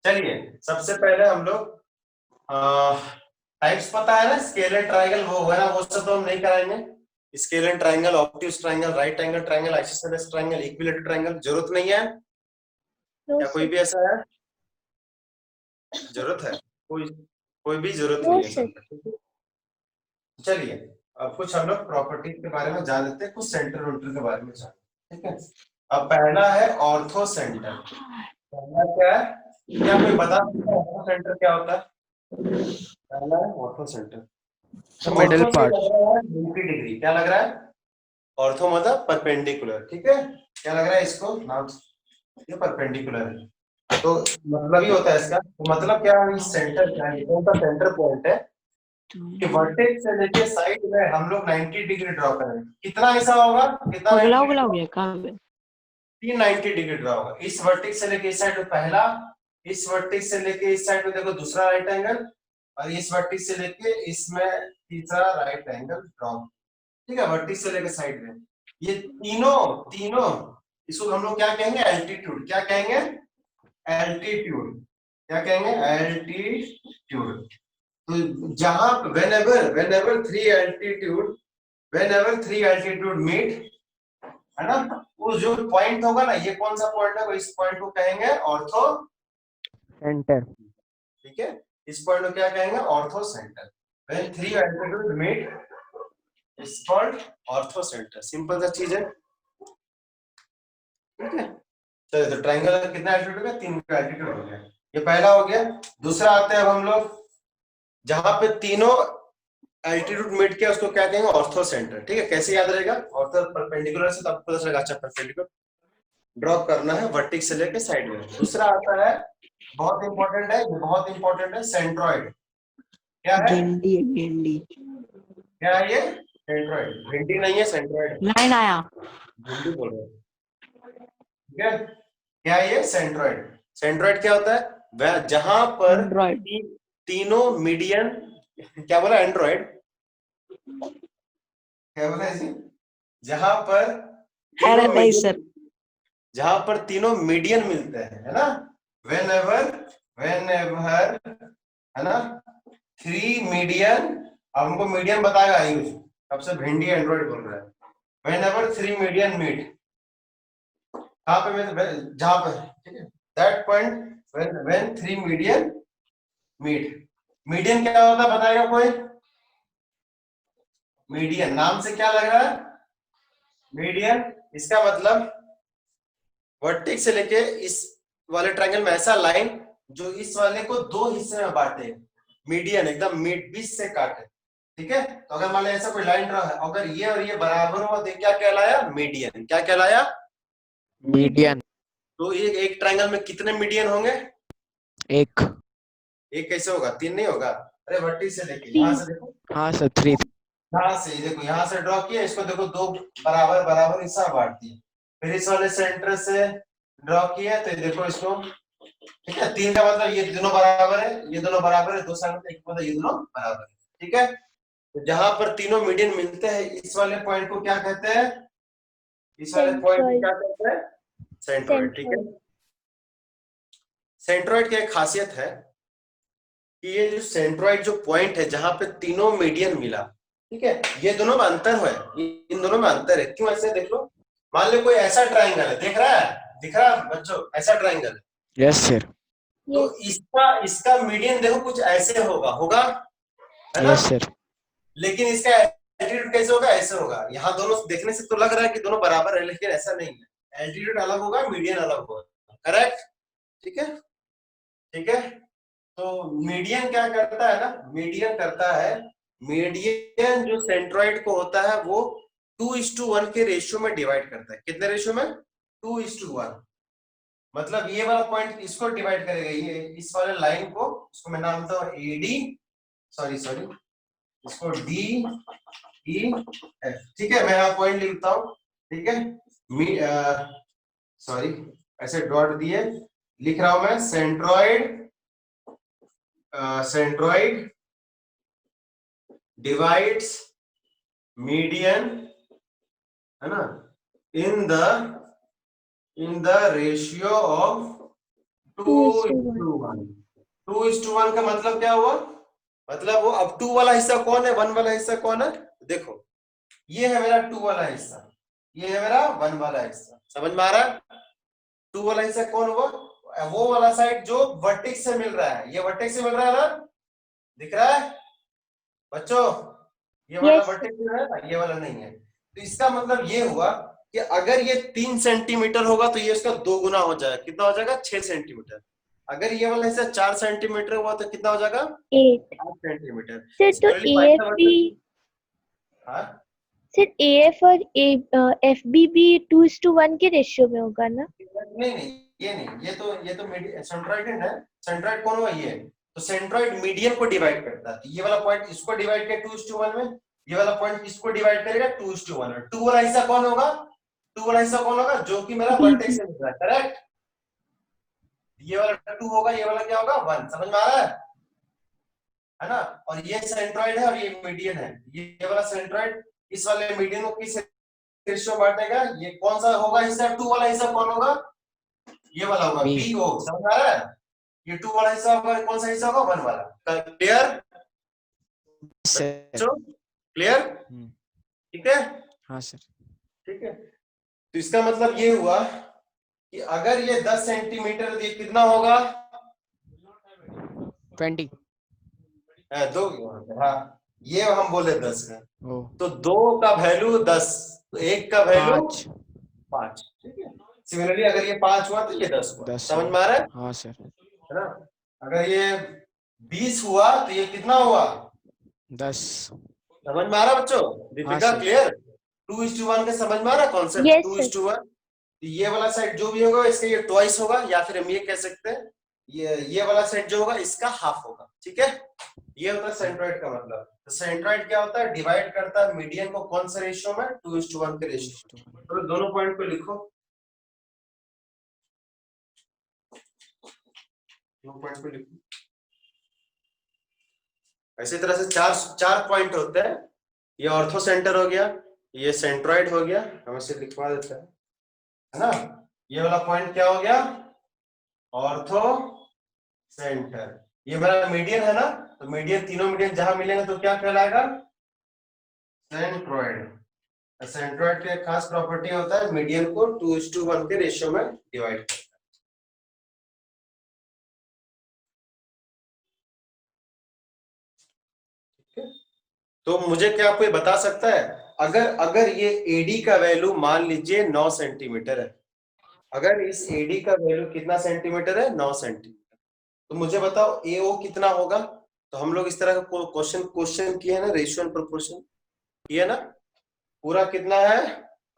चलिए सबसे पहले हम लोग टाइप्स पता है ना, स्केल एंड ट्रायंगल वो है ना, वो सब तो हम नहीं कराएंगे। Scale and triangle, obtuse triangle, right angle triangle, isosceles triangle, equilateral triangle, जरूरत नहीं है? No, क्या कोई sir. भी ऐसा है? जरूरत है? कोई भी जरूरत No, नहीं है sir. सब। ठीक है, चलिए अब कुछ हम लोग प्रॉपर्टी के बारे में जान लेते हैं, कुछ सेंटर वेंटर के बारे में जान। ठीक है, अब पहला है ऑर्थो सेंटर। पहला क्या है? क्या कोई बता सकता है ऑर्थो सेंटर क्या होता है? पहला है ऑर्थो सेंटर। मिडिल ऑर्थो से पार्ट। लग रहा है 90 डिग्री। क्या लग रहा है? ऑर्थो मतलब परपेंडिकुलर। ठीक है, क्या लग रहा है इसको? नाम ये परपेंडिकुलर है, तो मतलब ही होता है इसका। तो मतलब क्या है, सेंटर क्या है, कौन सा सेंटर पॉइंट है कि वर्टेक्स से लेके साइड में हम लोग 90 डिग्री ड्रॉ करें। कितना ऐसा होगा? कितना? अगला अगला हो गया कहाँ पे? 390 डिग्री ड्रॉ होगा। इस वर्टेक्स से लेके इस साइड में पहला, इस वर्टेक्स से लेके इस साइड में देखो दूसरा राइट एंगल, और इस वर्टेक्स से लेके इसमें तीसरा राइट एंगल ड्रॉ। ठीक है, वर्टेक्स से लेके साइड में ये तीनों तीनों, इसको हम लोग क्या कहेंगे? एल्टीट्यूड। क्या कहेंगे? एल्टीट्यूड। क्या कहेंगे? एल्टीट्यूड। तो जहां whenever three altitude meet, है ना, वो जो पॉइंट होगा ना, ये कौन सा पॉइंट है, वो इस पॉइंट को कहेंगे ऑर्थो सेंटर। ठीक है, इस पॉइंट को क्या कहेंगे, orthocentre. When three altitude meet it's called orthocentre. Simple सा चीज है, ठीक है। चलिए, तो ट्रायंगल का कितना एल्टीट्यूड हो गया, 3 का एल्टीट्यूड हो गया, ये पहला हो गया। दूसरा आते हैं अब हम लोग, जहां पे तीनों एल्टीट्यूड मीट किया उसको क्या कहेंगे, ऑर्थो सेंटर। ठीक है, कैसे याद रहेगा, ऑर्थो परपेंडिकुलर से तो आपको पता चलेगा, अच्छा परपेंडिकुलर ड्रॉ करना है वर्टिक्स से लेके साइड में। दूसरा आता है, बहुत इंपॉर्टेंट है, ये बहुत इंपॉर्टेंट है, सेंट्रॉइड। क्या है, गेंडी गेंडी क्या है ये, सेंट्रॉइड। भिंडी नहीं है, सेंट्रॉइड, लाइन आया। भिंडी बोल रहे हैं, ठीक है। क्या है ये, सेंट्रॉइड। सेंट्रॉइड क्या होता है, वह जहां पर एंड्रॉइड तीनों मीडियन, क्या बोला, एंड्रॉइड, क्या बोला इसे, जहां पर अरे तीनों नहीं median- सर, जहां पर तीनों मीडियन मिलते हैं, है ना, whenever है ना, थ्री मीडियन, अब हमको मीडियन बताएगा आयुष, अब से भिंडी एंड्रॉइड बोल रहा है। whenever थ्री मीडियन मीट, कहां पे, जहां पर, ठीक है, that point when three median meet. Median क्या होता है बताएगा कोई, मीडियन नाम से क्या लग रहा है, मीडियन, इसका मतलब वर्टेक्स से लेके इस वाले ट्रायंगल में ऐसा लाइन जो इस वाले को दो हिस्से में बांटे, मीडियन एकदम मिड बीच से काटे, ठीक है। तो अगर मान लो ऐसा कोई लाइन ड्रॉ है, अगर ये और ये बराबर हो तो क्या कहलाया, मीडियन। क्या कहलाया, मीडियन। तो ये एक ट्रायंगल में कितने मीडियन होंगे, एक। एक कैसे होगा, 3 नहीं होगा, अरे वर्टेक्स से लेके यहाँ से देखो, हाँ सर, 3। यहाँ से देखो, यहाँ से ड्रॉ किया, इसको देखो दो बराबर बराबर हिस्सा बांट दिए, फिर इस वाले सेंटर से ड्रॉ किया, तो ये देखो इसको, ठीक है, 3 का मतलब ये दोनों बराबर है, ये दोनों बराबर है, दो साइड में, एक मतलब ये दोनों बराबर है, ठीक है। तो जहां पर तीनों मीडियन मिलते हैं, इस वाले पॉइंट को क्या कहते हैं, इस वाले पॉइंट को क्या कहते हैं, सेंट्रोइड, ठीक है। सेंट्रोइड की एक खासियत है कि ये जो सेंट्रोइड जो पॉइंट है जहां पे तीनों मीडियन मिला, ठीक है, ये दोनों में अंतर है, इन दोनों में अंतर है। क्यों ऐसे, देख लो, मान लो कोई ऐसा ट्रायंगल है, देख रहा है, दिख रहा है बच्चों, ऐसा ट्रायंगल है, यस सर। तो इसका मीडियन देखो कुछ ऐसे होगा, है ना, यस सर। लेकिन इसका एल्टीट्यूड कैसे होगा, ऐसे होगा। यहाँ दोनों देखने से तो लग रहा है कि दोनों बराबर है, लेकिन ऐसा नहीं है, एल्टीट्यूड अलग होगा, मीडियन अलग होगा, करेक्ट, ठीक है, ठीक है। तो मीडियन क्या करता है ना, मीडियन करता है, मीडियन जो सेंट्रॉइड को होता है वो 2:1 के रेशियो में डिवाइड करता है। कितने रेशियो में, 2:1। मतलब ये वाला पॉइंट इसको डिवाइड करेगा, ये इस वाले लाइन को, इसको मैं नाम देता हूं एडी, सॉरी इसको डी ई एफ, ठीक है, मैं यहाँ पॉइंट लिखता हूँ, ठीक है, सॉरी ऐसे डॉट दिए लिख रहा हूं मैं, सेंट्रॉइड डिवाइड्स मीडियन, है ना, इन द रेशियो ऑफ 2:1। 2:1 का मतलब क्या हुआ, मतलब वो अब 2 वाला हिस्सा कौन है, 1 वाला हिस्सा कौन है, देखो ये है मेरा 2 वाला हिस्सा, ये है मेरा 1 वाला हिस्सा, समझ में आ रहा है। 2 वाला हिस्सा कौन हुआ, वो वाला साइड जो वर्टेक्स से मिल रहा है, ये वर्टेक्स से मिल रहा है ना, दिख रहा है बच्चों, ये वाला Yes. वर्टेक्स है ना, ये वाला नहीं है। तो इसका मतलब ये हुआ कि अगर ये 3 सेंटीमीटर होगा तो ये उसका 2 गुना हो जाएगा, कितना हो जाएगा, 6 सेंटीमीटर। अगर ये वाला हिस्सा 4 सेंटीमीटर हुआ तो कितना हो जाएगा, 8 8 सेंटीमीटर। सर। तो Similarly, AF भी, हाँ, सर AF और FB भी 2:1 के रेशियो में होगा ना। नहीं, ये नहीं, ये तो सेंट्रॉइड है, सेंट्रॉइड कौन हुआ, ये तो सेंट्रॉइड मीडियन को डिवाइड करता है, ये वाला पॉइंट इसको डिवाइड किया 2:1 में, ये वाला पॉइंट इसको डिवाइड करेगा 2:1 में। 2 वाला हिस्सा कौन होगा, 2 वाला हिस्सा कौन होगा, जो कि मेरा वर्टेक्स से मिल रहा है, करेक्ट। ये वाला 2 होगा, ये वाला क्या होगा, 1, समझ में आ रहा है ना। और ये सेंट्रॉइड है और ये मीडियन है, ये वाला सेंट्रॉइड इस वाले मीडियन को किस रेशियो बांटेगा, ये कौन सा होगा हिस्सा, 2 वाला हिस्सा कौन होगा, ये वाला होगा, B। बी ओ, समझ आ रहा है। ये 2 वाला हिस्सा होगा, कौन सा हिस्सा होगा, 1 वाला, क्लियर, सर। क्लियर, ठीक है, हाँ सर। ठीक है। तो इसका मतलब ये हुआ कि अगर ये 10 सेंटीमीटर, ये कितना होगा, 20 दो हाँ, ये हम बोले 10 का, ओ तो 2 का वैल्यू 10, तो 1 का वैल्यू 5 5, ठीक है। सिमिलरली अगर ये 5 हुआ तो ये 10 हुआ, 10 समझ में आ रहा है हाँ सर है ना। अगर ये 20 हुआ तो ये कितना हुआ, 10 समझ में आ रहा बच्चों, हाँ दीपिका सर क्लियर, 2:1 का समझ में आ रहा कॉन्सेप्ट, Yes, 2:1, ये वाला साइड जो भी होगा इसका ये ट्वाइस होगा, या फिर हम ये कह सकते हैं ये वाला साइड जो होगा इसका हाफ होगा, ठीक है। ये होता है सेंट्रोइड का मतलब। तो सेंट्रोइड क्या होता है, डिवाइड करता है मीडियन को कौन से रेशियो में, 2:1 के रेशियो में। तो दोनों पॉइंट को लिखो, दोनों पॉइंट को लिखो। इसी तरह से चार चार पॉइंट होते हैं, ये ऑर्थो सेंटर हो गया, ये सेंट्रोइड हो गया, हम इसे लिखवा देते हैं, है ना। ये वाला पॉइंट क्या हो गया, ऑर्थो सेंटर, ये मेरा मीडियन है ना, तो मीडियन, तीनों मीडियन जहां मिलेंगे तो क्या कहलाएगा, सेंट्रोइड। सेंट्रोइड की एक खास प्रॉपर्टी होता है मीडियन को 2:1 के रेशियो में डिवाइड करना। तो मुझे क्या कोई बता सकता है, अगर अगर ये एडी का वैल्यू मान लीजिए 9 सेंटीमीटर है, अगर इस एडी का वैल्यू कितना सेंटीमीटर है, 9 सेंटीमीटर, तो मुझे बताओ एओ कितना होगा। तो हम लोग इस तरह का क्वेश्चन क्वेश्चन किए ना, रेशियो एंड प्रोपोर्शन किया ना, पूरा कितना है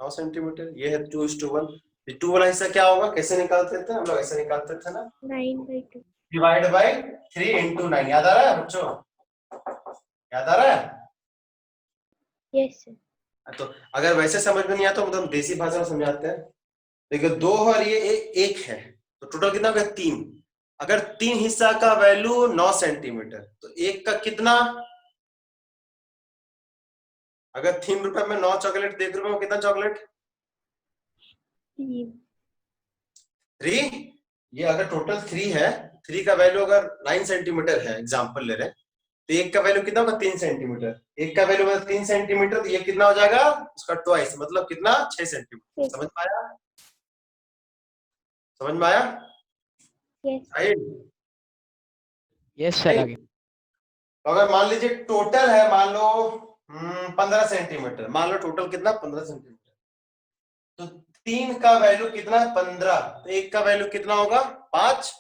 9 सेंटीमीटर, ये है 2:1। 2 वाला हिस्सा क्या होगा, कैसे निकालते थे हम लोग, ऐसे निकालते थे ना, 9/2. डिवाइड बाय 3 into 9, याद आ रहा है बच्चों, याद आ रहा है। Yes, sir. तो अगर वैसे समझ में नहीं आता तो हम देसी भाषा में समझाते हैं। देखिए 2 और ये एक है, तो टोटल कितना हो गया 3। अगर 3 हिस्सा का वैल्यू 9 सेंटीमीटर, तो एक का कितना, अगर 3 रुपए में 9 चॉकलेट, 1 रुपए में कितना चॉकलेट, 3. 3। ये अगर टोटल 3 है, 3 का वैल्यू अगर 9 सेंटीमीटर है, एग्जांपल ले रहे हैं, तो एक का वैल्यू कितना होगा 3 सेंटीमीटर, एक का वैल्यू मतलब 3 सेंटीमीटर, तो ये कितना हो जाएगा उसका ट्वाइस, मतलब कितना 6 सेंटीमीटर। Yes. समझ में आया, समझ में आया, Yes. राइट। यस सर आगे तो अगर मान लीजिए टोटल है, मान लो 15 सेंटीमीटर, मान लो टोटल कितना 15 सेंटीमीटर, तो 3 का वैल्यू कितना है 15, तो एक का वैल्यू कितना होगा 5,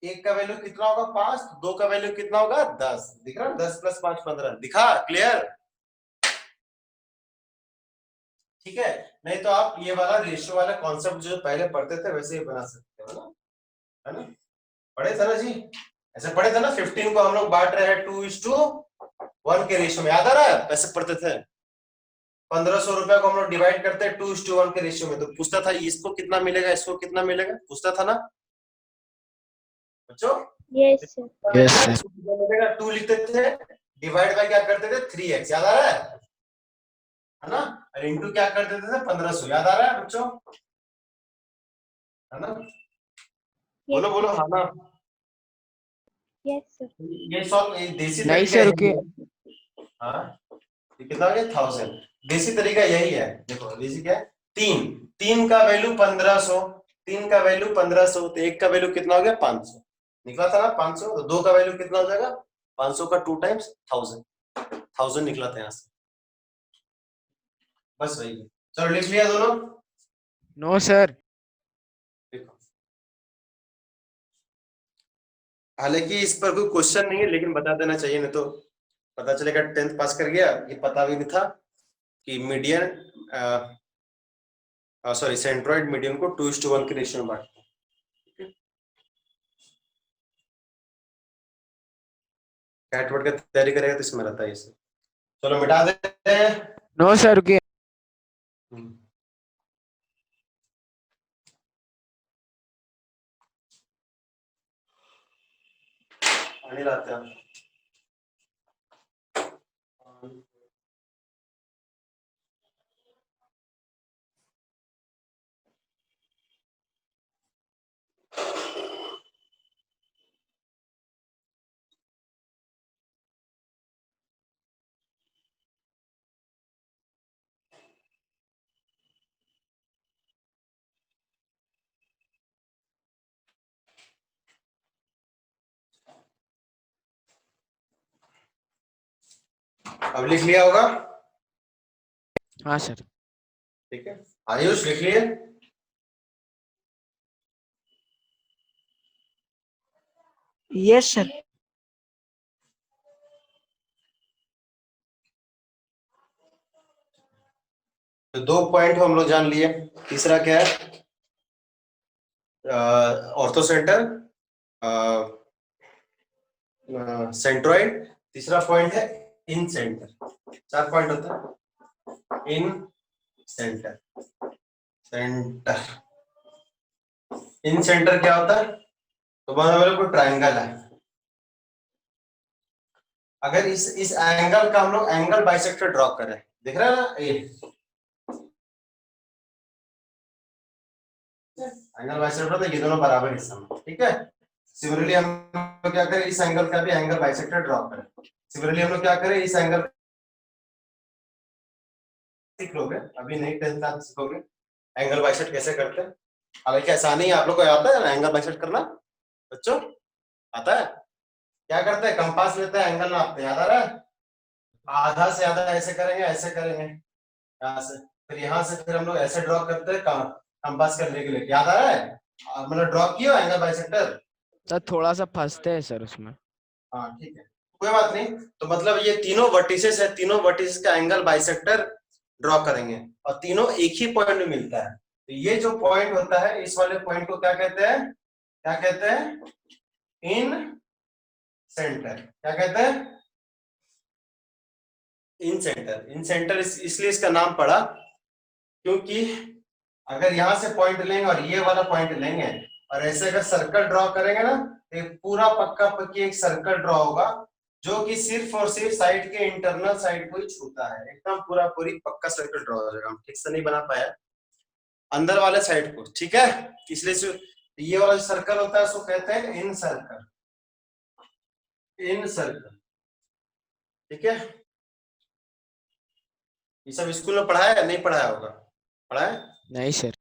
एक का वैल्यू कितना होगा 5, तो 2 का वैल्यू कितना होगा 10, दिख रहा है, 10 + 5 15, दिखा क्लियर, ठीक है। नहीं तो आप ये वाला रेशियो वाला कॉन्सेप्ट जो पहले पढ़ते थे वैसे ही बना सकते हो ना, है ना, पढ़े थे ना जी, ऐसे पढ़े थे ना, 15 को हम लोग बांट रहे हैं 2:1 के रेशियो में, याद आ रहा है कैसे पढ़ते थे। 1500 रुपए को हम लोग डिवाइड करते हैं 2:1 के रेशियो में, तो पूछता था इसको कितना मिलेगा, इसको कितना मिलेगा, पूछता था ना बच्चों। Yes, sir. यस सर इसको कितना मिलेगा 2 लिखते थे, डिवाइड बाय क्या करते थे 3x, याद आ रहा है ना, और इंटू क्या कर देते थे 1500, याद आ रहा है बच्चों, है ना। Yes, बोलो बोलो, हाँ ना। yes, sir. ये सॉल्व, ये देसी नहीं तरीका सर यही रुकिए है। हाँ, ये कितना हो गया 1000, देसी तरीका यही है। देखो देसी क्या है, 3, 3 का वैल्यू 1500, 3 का वैल्यू 1500, तो एक का वैल्यू कितना हो गया 500, निकला था ना 500, तो 2 का वैल्यू कितना हो जाएगा 500 का 2 टाइम्स 1000, 1000 निकला था यहाँ से, बस वही है। चलो लिख लिया दोनों, नो सर देखो हालांकि इस पर कोई क्वेश्चन नहीं है, लेकिन बता देना चाहिए, नहीं तो पता चलेगा 10th पास कर गया, ये पता भी नहीं था कि मीडियन सॉरी सेंट्रोइड मीडियन को 2:1 के रेशियो में बांटते हैं। कैट वर्ड का तैयारी करेगा तो इसमें रहता है ये सब। चलो मिटा देते हैं। नो सर रुकिए पानी लाते हैं। अब लिख लिया होगा, हाँ सर। ठीक है। आयुष लिख लिए? Yes sir. तो 2 पॉइंट हम लोग जान लिए। तीसरा क्या है? Ortho centre, centroid. तीसरा पॉइंट है इन सेंटर। 4 पॉइंट होता है। इन सेंटर, सेंटर, इन सेंटर क्या होता है? तो मान लो कोई ट्रायंगल है, अगर इस एंगल का हम लोग एंगल बाइसेक्टर ड्रॉ करें, दिख रहा है ना ये एंगल बाइसेक्टर, तो ये दोनों बराबर हिस्सा में, ठीक है। सिमिलरली हम लोग क्या करें, इस एंगल का भी एंगल बाइसेक्टर ड्रॉ करें। सिमिलरली हम लोग क्या करें, इस एंगल सीख लोगे, अभी नहीं 10th क्लास सीखोगे एंगल बाइसेक्ट कैसे करते हैं। हालांकि ऐसा नहीं है, आप लोग को आता है एंगल बाइसेक्ट करना बच्चों, आता है? क्या करते हैं, कंपास लेते हैं, एंगल नापते हैं, याद आ रहा है? आधा से आधा ऐसे करेंगे, ऐसे करेंगे, यहाँ से फिर यहाँ से फिर हम लोग ऐसे ड्रॉ करते हैं कंपास करने के लिए, याद आ रहा है? मतलब ड्रॉ किया एंगल बाइसेक्टर। सर थोड़ा सा फंसते हैं सर उसमें। हाँ ठीक है, कोई बात नहीं। तो मतलब ये तीनों वर्टिसेस है, तीनों वर्टिसेस का एंगल बाइसेक्टर ड्रॉ करेंगे और तीनों एक ही पॉइंट में मिलता है। तो ये जो पॉइंट होता है, इस वाले पॉइंट को क्या कहते हैं? क्या कहते हैं? इन सेंटर। क्या कहते हैं? इन सेंटर। इन सेंटर इसलिए इसका नाम पड़ा क्योंकि अगर यहां से पॉइंट लेंगे और ये वाला पॉइंट लेंगे और ऐसे अगर सर्कल ड्रॉ करेंगे ना, तो एक पूरा पक्का पक्की एक सर्कल ड्रॉ होगा जो कि सिर्फ और सिर्फ साइड के इंटरनल साइड को ही छूता है, एकदम पूरा पूरी पक्का सर्कल ड्रॉ हो जाएगा। हम ठीक से नहीं बना पाया अंदर वाले साइड को, ठीक है। इसलिए ये वाला जो सर्कल होता है उसको कहते हैं इन सर्कल, इन सर्कल, ठीक है। ये सब स्कूल में पढ़ाया है, नहीं पढ़ाया होगा? पढ़ा है? नहीं सर।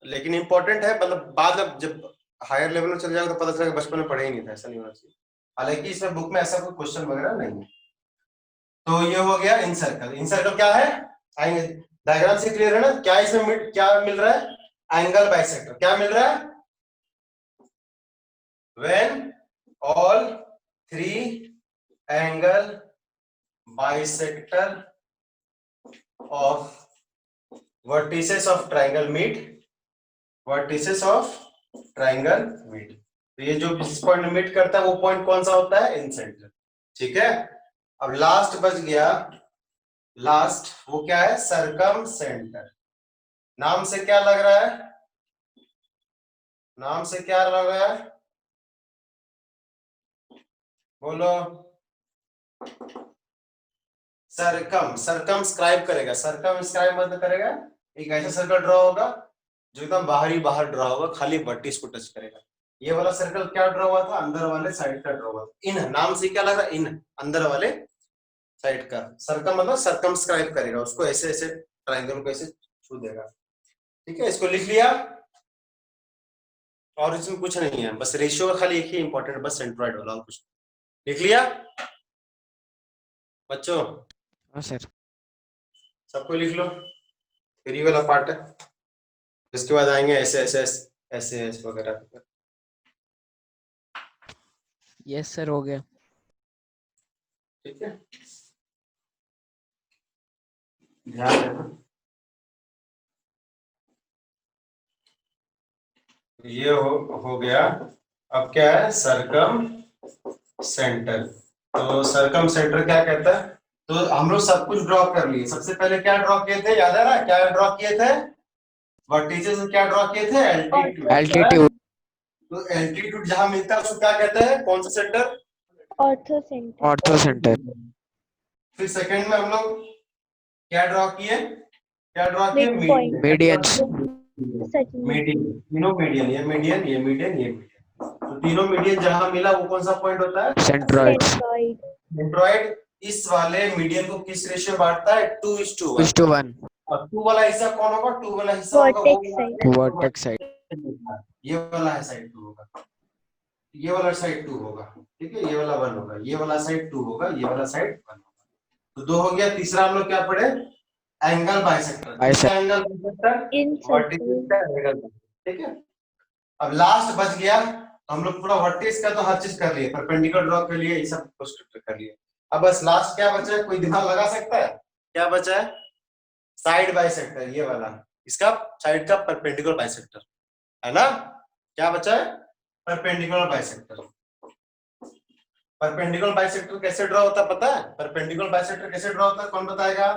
लेकिन इंपॉर्टेंट है, मतलब बाद में जब हायर लेवल में चले जाओगे तो पता चलेगा बचपन में पढ़े ही नहीं था, ऐसा नहीं होना चाहिए। हालांकि इसमें बुक में ऐसा कोई क्वेश्चन वगैरह नहीं है। तो ये हो गया इन सर्कल। इन सर्कल क्या है, आएंगे डायग्राम से क्लियर है ना? क्या इसमें क्या मिल रहा है? Angle bisector. क्या मिल रहा है? When all 3 angle bisector of vertices of triangle meet, vertices of triangle meet। तो ये जो इस पॉइंट मीट करता है वो पॉइंट कौन सा होता है? इन सेंटर, ठीक है। अब लास्ट बच गया, लास्ट वो क्या है? सरकम सेंटर। नाम से क्या लग रहा है? नाम से क्या लग रहा है? बोलो। सरकम, सरकम स्क्राइब करेगा, सरकम स्क्राइब मतलब करेगा, एक ऐसा सर्कल ड्रॉ होगा जो एकदम बाहर ड्रॉ होगा, खाली वर्टिस को टच करेगा। ये वाला सर्कल क्या ड्रॉ हुआ था? अंदर वाले साइड का ड्रॉ हुआ था। इन नाम से क्या लग रहा है? इन अंदर वाले साइड का। सर्कम मतलब सर्कमस्क्राइब करेगा उसको, ऐसे ऐसे ट्रायंगल को ऐसे छू देगा, ठीक है। इसको लिख लिया और इसमें कुछ नहीं है, बस रेशियो का खाली एक ही इंपॉर्टेंट, बस सेंट्रॉइड वाला, और कुछ लिख लिया बच्चों? हाँ सर। सबको लिख लो, फिर ये वाला पार्ट है। इसके बाद आएंगे ऐसे ऐसे ऐसे ऐसे वगैरह। यस सर हो गया। ठीक है, ध्यान देना। ये हो गया। अब क्या है? सरकम सेंटर। तो सरकम सेंटर क्या कहता है? तो हम लोग सब कुछ ड्रॉ कर लिए। सबसे पहले क्या ड्रॉ किए थे, याद है ना? क्या ड्रॉ किए थे? वर्टिसेस क्या ड्रॉ किए थे? एल्टीट्यूड। एल्टीट्यूड। तो एल्टीट्यूड जहां मिलता है उसको क्या कहते हैं? कौन सा centre? Ortho centre. Ortho centre. फिर सेकंड में हम लोग क्या ड्रॉ किए? क्या ड्रॉ किए? Mid point. मीडियंस। मीडियन। तीनों मीडियन, ये मीडियन, ये मीडियन, ये मीडियन। तो तीनों मीडियन जहां मिला वो कौन सा पॉइंट होता है? सेंट्रॉइड। सेंट्रॉइड। सेंट्रॉइड इस वाले मीडियन को किस रेशियो बांटता है? 2:1। 2:1। और 2 वाला हिस्सा कौन होगा? 2 वाला हिस्सा होगा Vertex side. Vertex side. ये वाला है साइड 2 होगा, ये वाला साइड 2 होगा, ठीक है। ये वाला 1 होगा, ये वाला साइड 2 होगा, ये वाला साइड 1 होगा। तो दो हो गया। तीसरा हम लोग क्या पढ़े? Angle bisector. Bisector। Angle bisector in vertical का एंगल, ठीक है। अब लास्ट बच गया, तो हम लोग पूरा वर्टिस का तो हर चीज कर लिए, परपेंडिकुलर ड्रॉ कर लिए, ये सब कुछ कर लिए। अब बस लास्ट क्या बचा है, कोई दिमाग लगा सकता है? क्या बचा है? साइड बाइसेक्टर, ये वाला, इसका साइड का परपेंडिकुलर बाइसेक्टर, है ना? क्या बचा है? Perpendicular bisector. परपेंडिकुलर बाइसेक्टर कैसे ड्रॉ होता है पता है? परपेंडिकुलर बाइसेक्टर कैसे ड्रॉ होता है, कौन बताएगा?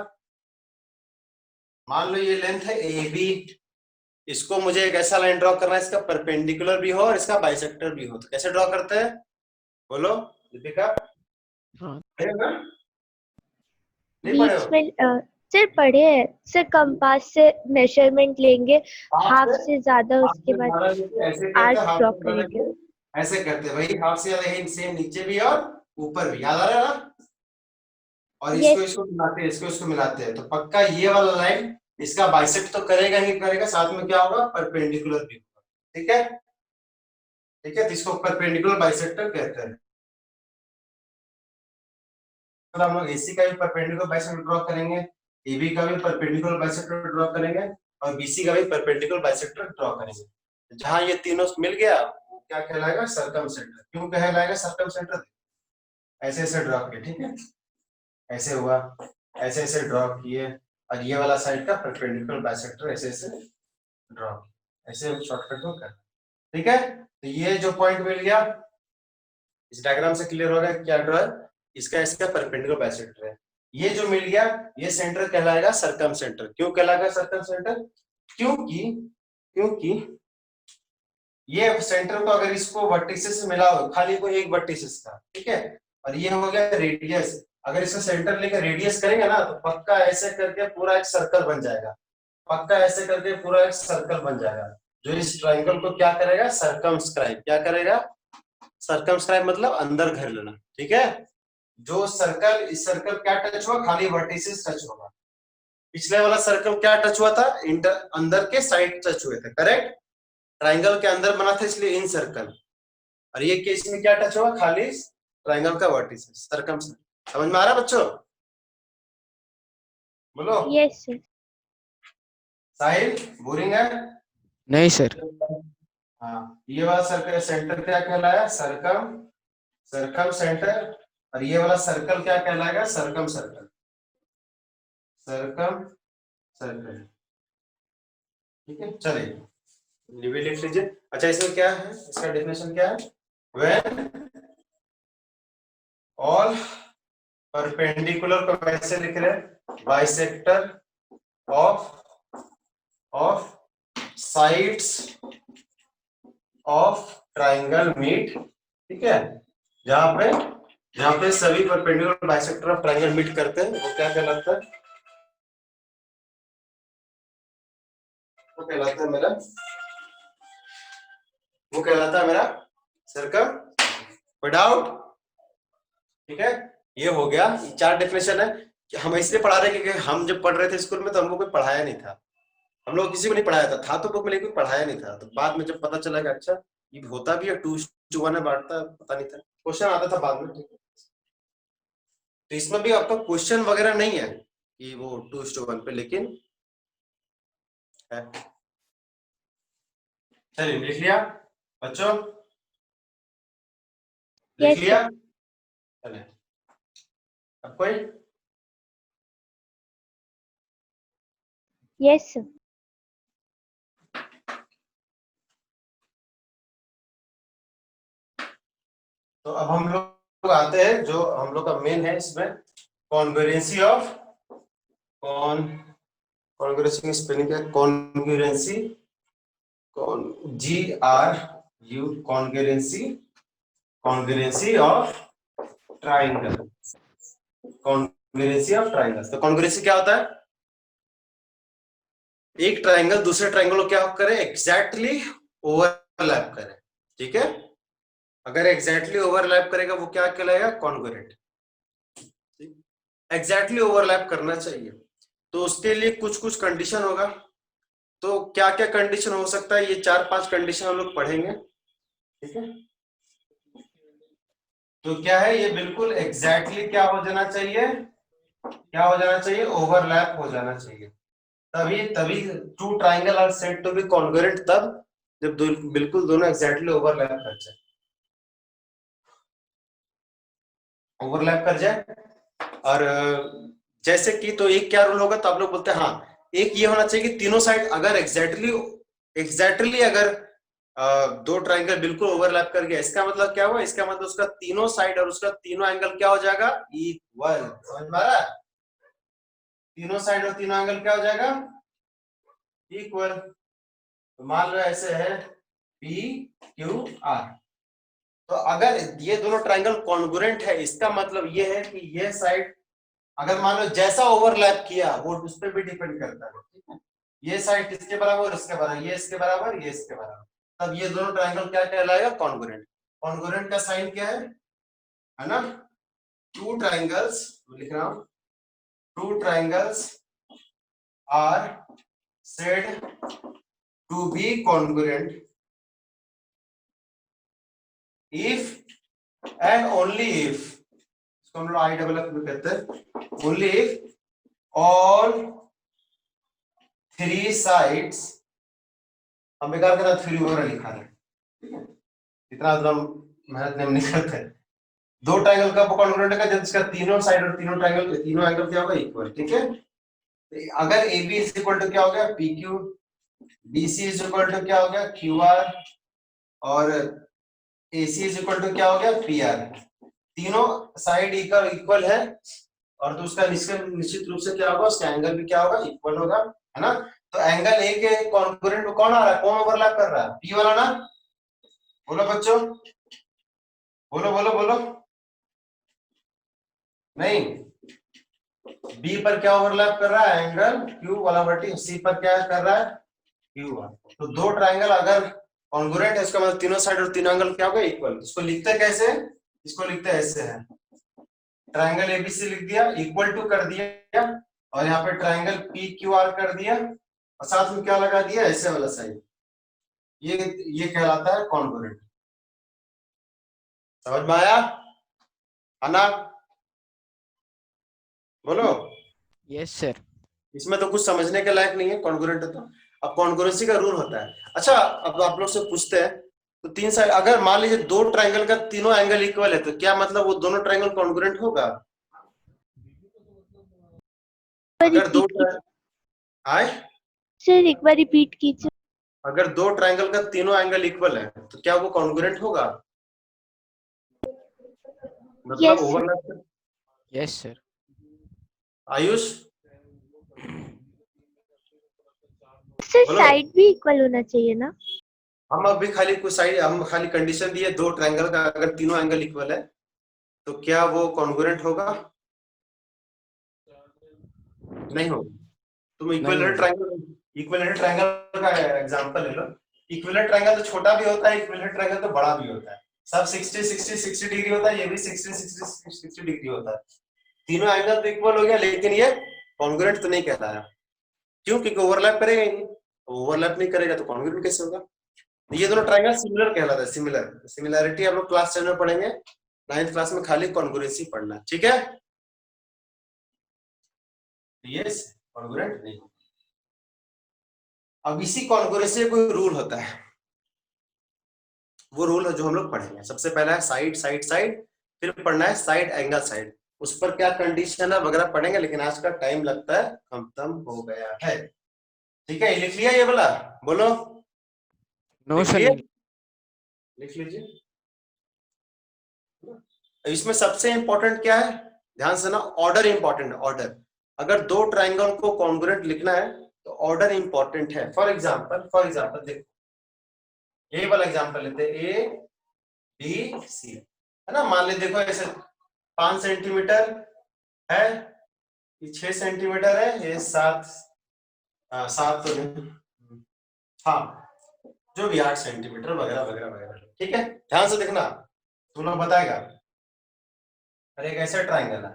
मान लो ये लेंथ है AB, इसको मुझे एक ऐसा लाइन ड्रॉ करना है, इसका परपेंडिकुलर भी हो और इसका बाइसेक्टर भी हो, तो कैसे ड्रॉ करते हैं? बोलो दीपिका। हाँ। पढ़े हो ना? नहीं पढ़े बीच हो? में सर पढ़े हैं सर, कंपास से मेजरमेंट लेंगे हाफ से ज्यादा, उसके बाद ऐसे करते आर्क हैं, हाफ ड्रॉ से करेंगे। ज्यादा ऐसे करते हैं भाई, हाफ से ज्यादा सेम नीचे भी और ऊपर भी, याद आ रहा है ना? और इसको यस इसको मिलाते हैं, इसको इसको मिलाते हैं, तो पक्का ये वाला लाइन इसका बाइसेक्ट तो करेगा ही करेगा, साथ में क्या होगा? परपेंडिकुलर भी होगा, ठीक है? ठीक है, तो इसको परपेंडिकुलर बाइसेक्टर कहते हैं। तो हम लोग AC का भी परपेंडिकुलर बाइसेक्टर ड्रॉ करेंगे, AB का भी परपेंडिकुलर बाइसेक्टर ड्रॉ करेंगे, और BC का भी परपेंडिकुलर बाइसेक्टर ड्रॉ करेंगे। जहां ये तीनों मिल गया, क्या कहलाएगा? सर्कमसेंटर। क्यों कहलाएगा सर्कमसेंटर? ऐसे ऐसे ड्रॉ किए, ठीक है, ऐसे हुआ, ऐसे ऐसे ड्रॉ किए, और ये वाला साइड का परपेंडिकुलर बाइसेक्टर ऐसे ऐसे ड्रॉ, ऐसे शॉर्टकट में कर, ठीक है। तो ये जो पॉइंट मिल गया, इस डायग्राम से क्लियर हो गया क्या ड्रॉ है? इसका इसका परपेंडिकुलर बाइसेक्टर है। ये जो मिल गया, ये सेंटर कहलाएगा सर्कमसेंटर। क्यों कहलाएगा सर्कमसेंटर? क्योंकि क्योंकि ये सेंटर को अगर इसको वर्टिसेस से मिला हो, खाली कोई एक वर्टिसेस का, ठीक है, और ये हो गया रेडियस, अगर इसका सेंटर लेकर रेडियस करेंगे ना, तो पक्का ऐसे करके पूरा एक सर्कल बन जाएगा, पक्का ऐसे करके पूरा एक सर्कल बन जाएगा, जो इस ट्रायंगल को क्या करेगा? सर्कमस्क्राइब। क्या करेगा? सर्कमस्क्राइब मतलब अंदर घेर लेना, ठीक है। जो सर्कल, इस सर्कल क्या टच हुआ? खाली वर्टिसेस टच होगा। पिछले वाला सर्कल क्या टच हुआ था? अंदर के साइड टच हुए थे, करेक्ट। ट्रायंगल के अंदर बना था इसलिए इन सर्कल, और ये केस में क्या टच हुआ? खाली ट्रायंगल का वर्टिसेस, सर्कमस्क्राइब। समझ में आ रहा है बच्चों? बोलो यस सर। साहिल, बोरिंग है? नहीं सर। हाँ, ये वाला सर्कल सेंटर क्या कहलाया? सर्कम सर्कम सेंटर, और ये वाला सर्कल क्या कहलाएगा? सर्कम सर्कल, सर्कम सर्कल, ठीक है। चलिए ये भी लिख लीजिए। अच्छा, इसमें क्या है? इसका डेफिनेशन क्या है? व्हेन ऑल परपेंडिकुलर को कैसे लिख रहे हैं? Bisector of sides of triangle meet, ठीक है। जहां पे सभी perpendicular bisector of triangle meet करते हैं, वो क्या कहलाता है? वो कहलाता है मेरा सर्कम। कोई डाउट? ठीक है, ये हो गया। चार डेफिनेशन है। हम इसलिए पढ़ा रहे हैं क्योंकि हम जब पढ़ रहे थे स्कूल में, तो हमको कोई पढ़ाया नहीं था, हम लोग किसी को नहीं पढ़ाया था तो बुक में, लेकिन पढ़ाया नहीं था। तो बाद में जब पता चला कि अच्छा ये होता भी है, 2:1 में बांटता, पता नहीं था, क्वेश्चन आता था बाद में। तो इसमें भी आपका क्वेश्चन वगैरह नहीं है कि वो 2:1 पे, लेकिन है। चलिए लिख लिया बच्चों, लिख Yes, लिया? चलिए अब कोई? Yes sir. तो अब हम लोग आते हैं, जो हम लोग का मेन है इसमें, कॉन्ग्रुएंसी ऑफ कॉन्ग्रुएंसी की स्पेलिंग क्या है? Congruency, GRU, congruency of triangle, congruency of triangle. तो कॉन्ग्रुएंसी क्या होता है? एक ट्राइंगल दूसरे ट्राइंगल को क्या करे? एग्जैक्टली ओवरलैप करे, ठीक है। अगर एग्जैक्टली ओवरलैप करेगा वो क्या कहलाएगा? कॉन्ग्रुएंट। एग्जैक्टली ओवरलैप करना चाहिए, तो उसके लिए कुछ कुछ कंडीशन होगा। तो क्या क्या कंडीशन हो सकता है? ये 4-5 कंडीशन हम लोग पढ़ेंगे, ठीक है। तो क्या है? ये बिल्कुल एग्जैक्टली क्या हो जाना चाहिए? क्या हो जाना चाहिए, ओवरलैप हो जाना चाहिए। तभी तभी two triangle are said to be congruent तब जब बिल्कुल दोनों एग्जैक्टली ओवरलैप कर जाए, ओवरलैप कर जाए। और जैसे कि तो एक क्या रूल होगा, तो आप लोग बोलते हैं हाँ एक ये होना चाहिए कि तीनों साइड अगर एग्जैक्टली अगर दो ट्राइंगल बिल्कुल ओवरलैप कर गया, इसका मतलब क्या हुआ, इसका मतलब उसका तीनों साइड और उसका तीनों एंगल क्या हो जाएगा, इक्वल। समझ में आ रहा है? तीनों साइड और तीनों एंगल क्या हो जाएगा, इक्वल। तो मान लो ऐसे है पी क्यू आर, तो अगर ये दोनों ट्राइंगल कॉन्ग्रुएंट है, इसका मतलब ये है कि ये साइड अगर मान लो जैसा ओवरलैप किया वो उस पर भी डिपेंड करता है, ठीक है। ये साइड किसके बराबर, इसके बराबर, ये इसके बराबर, ये इसके बराबर, तब ये दोनों ट्राइंगल क्या कहलाएगा, कॉन्ग्रुएंट। कॉन्ग्रुएंट का साइन क्या है ना, टू ट्राइंगल्स, लिख रहा हूं, two triangles are said to be congruent if and only if, इसको हम लोग आई डबल एफ में कहते हैं, only if all three sides, हम बेकार के साथ थ्री वगैरह लिखा है, ठीक है, इतना मेहनत नहीं करते। दो ट्राइंगल का कॉन्ग्रुएंट है जब इसका तीनों साइड और तीनों ट्राइंगल तीनों एंगल क्या होगा, इक्वल, ठीक है। तो अगर A B is equal to क्या हो गया, P Q, B C is equal to क्या हो गया, क्यू आर, और A C is equal to क्या हो गया, पी आर, तीनों साइड इक्वल है, और तो उसका निश्चित रूप से क्या होगा, उसका एंगल भी क्या होगा, इक्वल होगा, है ना। तो एंगल ए के कॉन्ग्रुएंट में कौन आ रहा है, कौन ओवरलैप कर रहा है, पी वाला ना, बोलो बच्चों, बोलो बोलो बोलो, नहीं, बी पर क्या ओवरलैप कर रहा है, एंगल क्यू वाला वर्टिकल, सी पर क्या कर रहा है, क्यू वन। तो दो ट्राइंगल अगर कॉन्ग्रुएंट है, इसका मतलब तीनों साइड और तीनों एंगल क्या होगा, इक्वल। इसको लिखते कैसे, इसको लिखते ऐसे है, ट्राइंगल एबीसी लिख दिया, इक्वल टू कर दिया, और यहाँ पे ट्राइंगल पी क्यू आर कर दिया, और साथ में क्या लगा दिया, ऐसे वाला साइन, ये कहलाता है कॉन्ग्रुएंट। समझ में आया, आना, बोलो। Yes sir. इसमें तो कुछ समझने के लायक नहीं है, कॉन्ग्रुएंट है तो। अब कॉन्ग्रुएंसी का रूल होता है। अच्छा, अब आप लोग से पूछते हैं, तो तीन साइड अगर मान लीजिए दो ट्राइंगल का तीनों एंगल इक्वल है, तो क्या मतलब वो दोनों ट्राइंगल कॉन्ग्रुएंट होगा, अगर दो आए, सर एक बार रिपीट कीजिए। अगर दो ट्राइंगल का तीनों एंगल इक्वल है, तो क्या वो कॉन्ग्रुएंट होगा, मतलब Yes, sir. Overlap. Yes sir. Ayush sir बोलो। साइड भी इक्वल होना चाहिए ना। हम अभी खाली कुछ साइड, हम खाली कंडीशन दिए, दो ट्राइंगल का अगर तीनों एंगल इक्वल है, तो क्या वो कॉन्ग्रुएंट होगा, नहीं होगा। तुम इक्विलेटरल ट्राइंगल का एग्जांपल ले लो। इक्विलेटरल ट्राइंगल तो छोटा भी होता है, इक्विलेटरल ट्राइंगल तो बड़ा भी होता है, सब 60 60 60 डिग्री होता है, ये भी 60 60 60 डिग्री होता है। तीनों एंगल तो इक्वल हो गया, लेकिन ये कॉन्ग्रुएंट तो नहीं कहलाया, क्यों, क्योंकि ओवरलैप करेगा ही नहीं, ओवरलैप नहीं करेगा तो कॉन्ग्रुएंट कैसे होगा। ये दोनों ट्राइंगल सिमिलर कहलाता है, सिमिलर, सिमिलैरिटी हम लोग क्लास 10 में पढ़ेंगे, 9th क्लास में खाली कॉन्ग्रुएंसी पढ़ना, ठीक है। ये कॉन्ग्रुएंट नहीं। अब इसी कॉन्ग्रुएंसी का कोई रूल होता है, वो रूल है जो हम लोग पढ़ेंगे। सबसे पहला है साइड साइड साइड, फिर पढ़ना है साइड एंगल साइड, उस पर क्या कंडीशन है वगैरह पढ़ेंगे, लेकिन आज का टाइम लगता है खत्म हो गया है, ठीक है। लिख लिया ये वाला, बोलो। No sir. लिख लीजिए। इसमें सबसे इंपॉर्टेंट क्या है, ध्यान से ना, ऑर्डर इंपॉर्टेंट है, ऑर्डर। अगर दो ट्राइंगल को कॉन्ग्रुएंट लिखना है तो ऑर्डर इंपॉर्टेंट है। फॉर एग्जांपल देखो, ये वाला एग्जांपल लेते हैं, ए बी सी, है ना। मान लीजिए देखो ऐसे 5 सेंटीमीटर है, ये 6 सेंटीमीटर है, ये 7 तो नहीं, हाँ जो भी 8 सेंटीमीटर वगैरह वगैरह वगैरह, ठीक है। ध्यान से देखना, तुम लोग बताएगा। अरे एक ऐसा ट्राइंगल है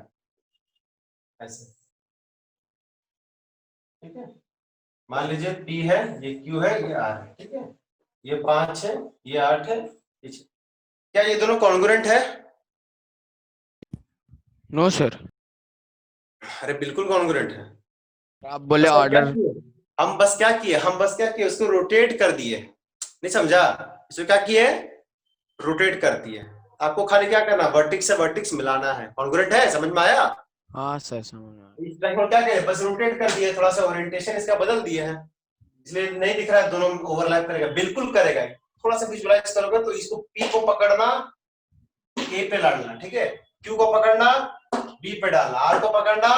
ऐसे, ठीक है। मान लीजिए P है, ये Q है, ये R है, ठीक है। ये 5 है, ये 8 है, क्या ये दोनों कॉन्ग्रुएंट है, नो सर। अरे बिल्कुल कॉन्ग्रुएंट है। आप बोले बस हम क्या ऑर्डर। किए? हम बस क्या किए, उसको रोटेट कर दिए। नहीं समझा? इसको क्या किए? रोटेट कर दिए। आपको खाली क्या करना, वर्टिक्स से वर्टिक्स मिलाना है। कॉन्ग्रुएंट है, समझ में आया? हाँ सर समझ में आया। इस ट्रायंगल क्या किया, बस रोटेट कर दिए, थोड़ा सा ओरिएंटेशन इसका बदल दिए है, इसलिए नहीं दिख रहा है दोनों ओवरलैप करेगा, बिल्कुल करेगा। थोड़ा सा विजुअलाइज करोगे तो इसको पी को पकड़ना, ए पे डालना, ठीक है, क्यू को पकड़ना, बी पे डालना, आर को पकड़ना,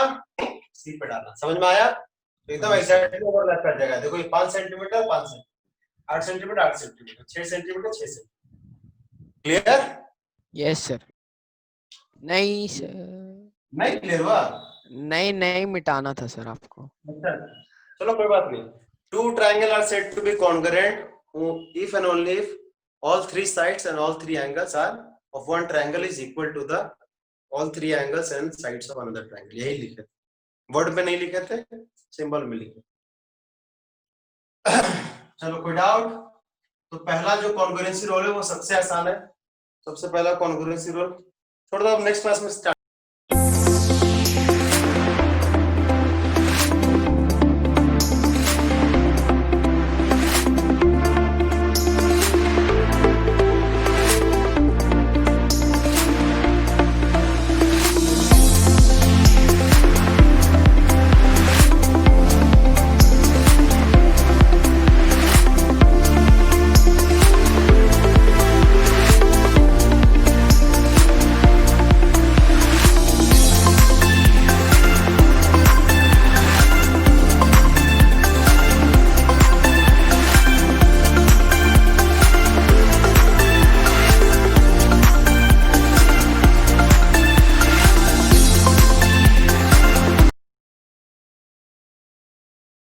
सी पे डालना। समझ में आया? तो एकदम हाँ, सर। एग्जैक्टली ओवरलैप कर जाएगा। देखो ये 5 centimetre 5 centimetre, 8 centimetre 8 centimetre, 6 centimetre 6 centimetre. Clear? Yes sir. नहीं सर, नहीं क्लियर हुआ? नहीं मिटाना था सर आपको। अच्छा, चलो कोई बात नहीं। Two triangle are said to be congruent if and only if all three sides and all three angles are of one triangle is equal to the all three angles and sides of another triangle। यही लिखे थे, word में नहीं लिखे थे, symbol में लिखे। चलो कोई डाउट? तो पहला जो कॉन्ग्रुएंसी रोल है वो सबसे आसान है। सबसे पहला कॉन्ग्रुएंसी रोल छोड़ दो, अब नेक्स्ट क्लास में स्टार्ट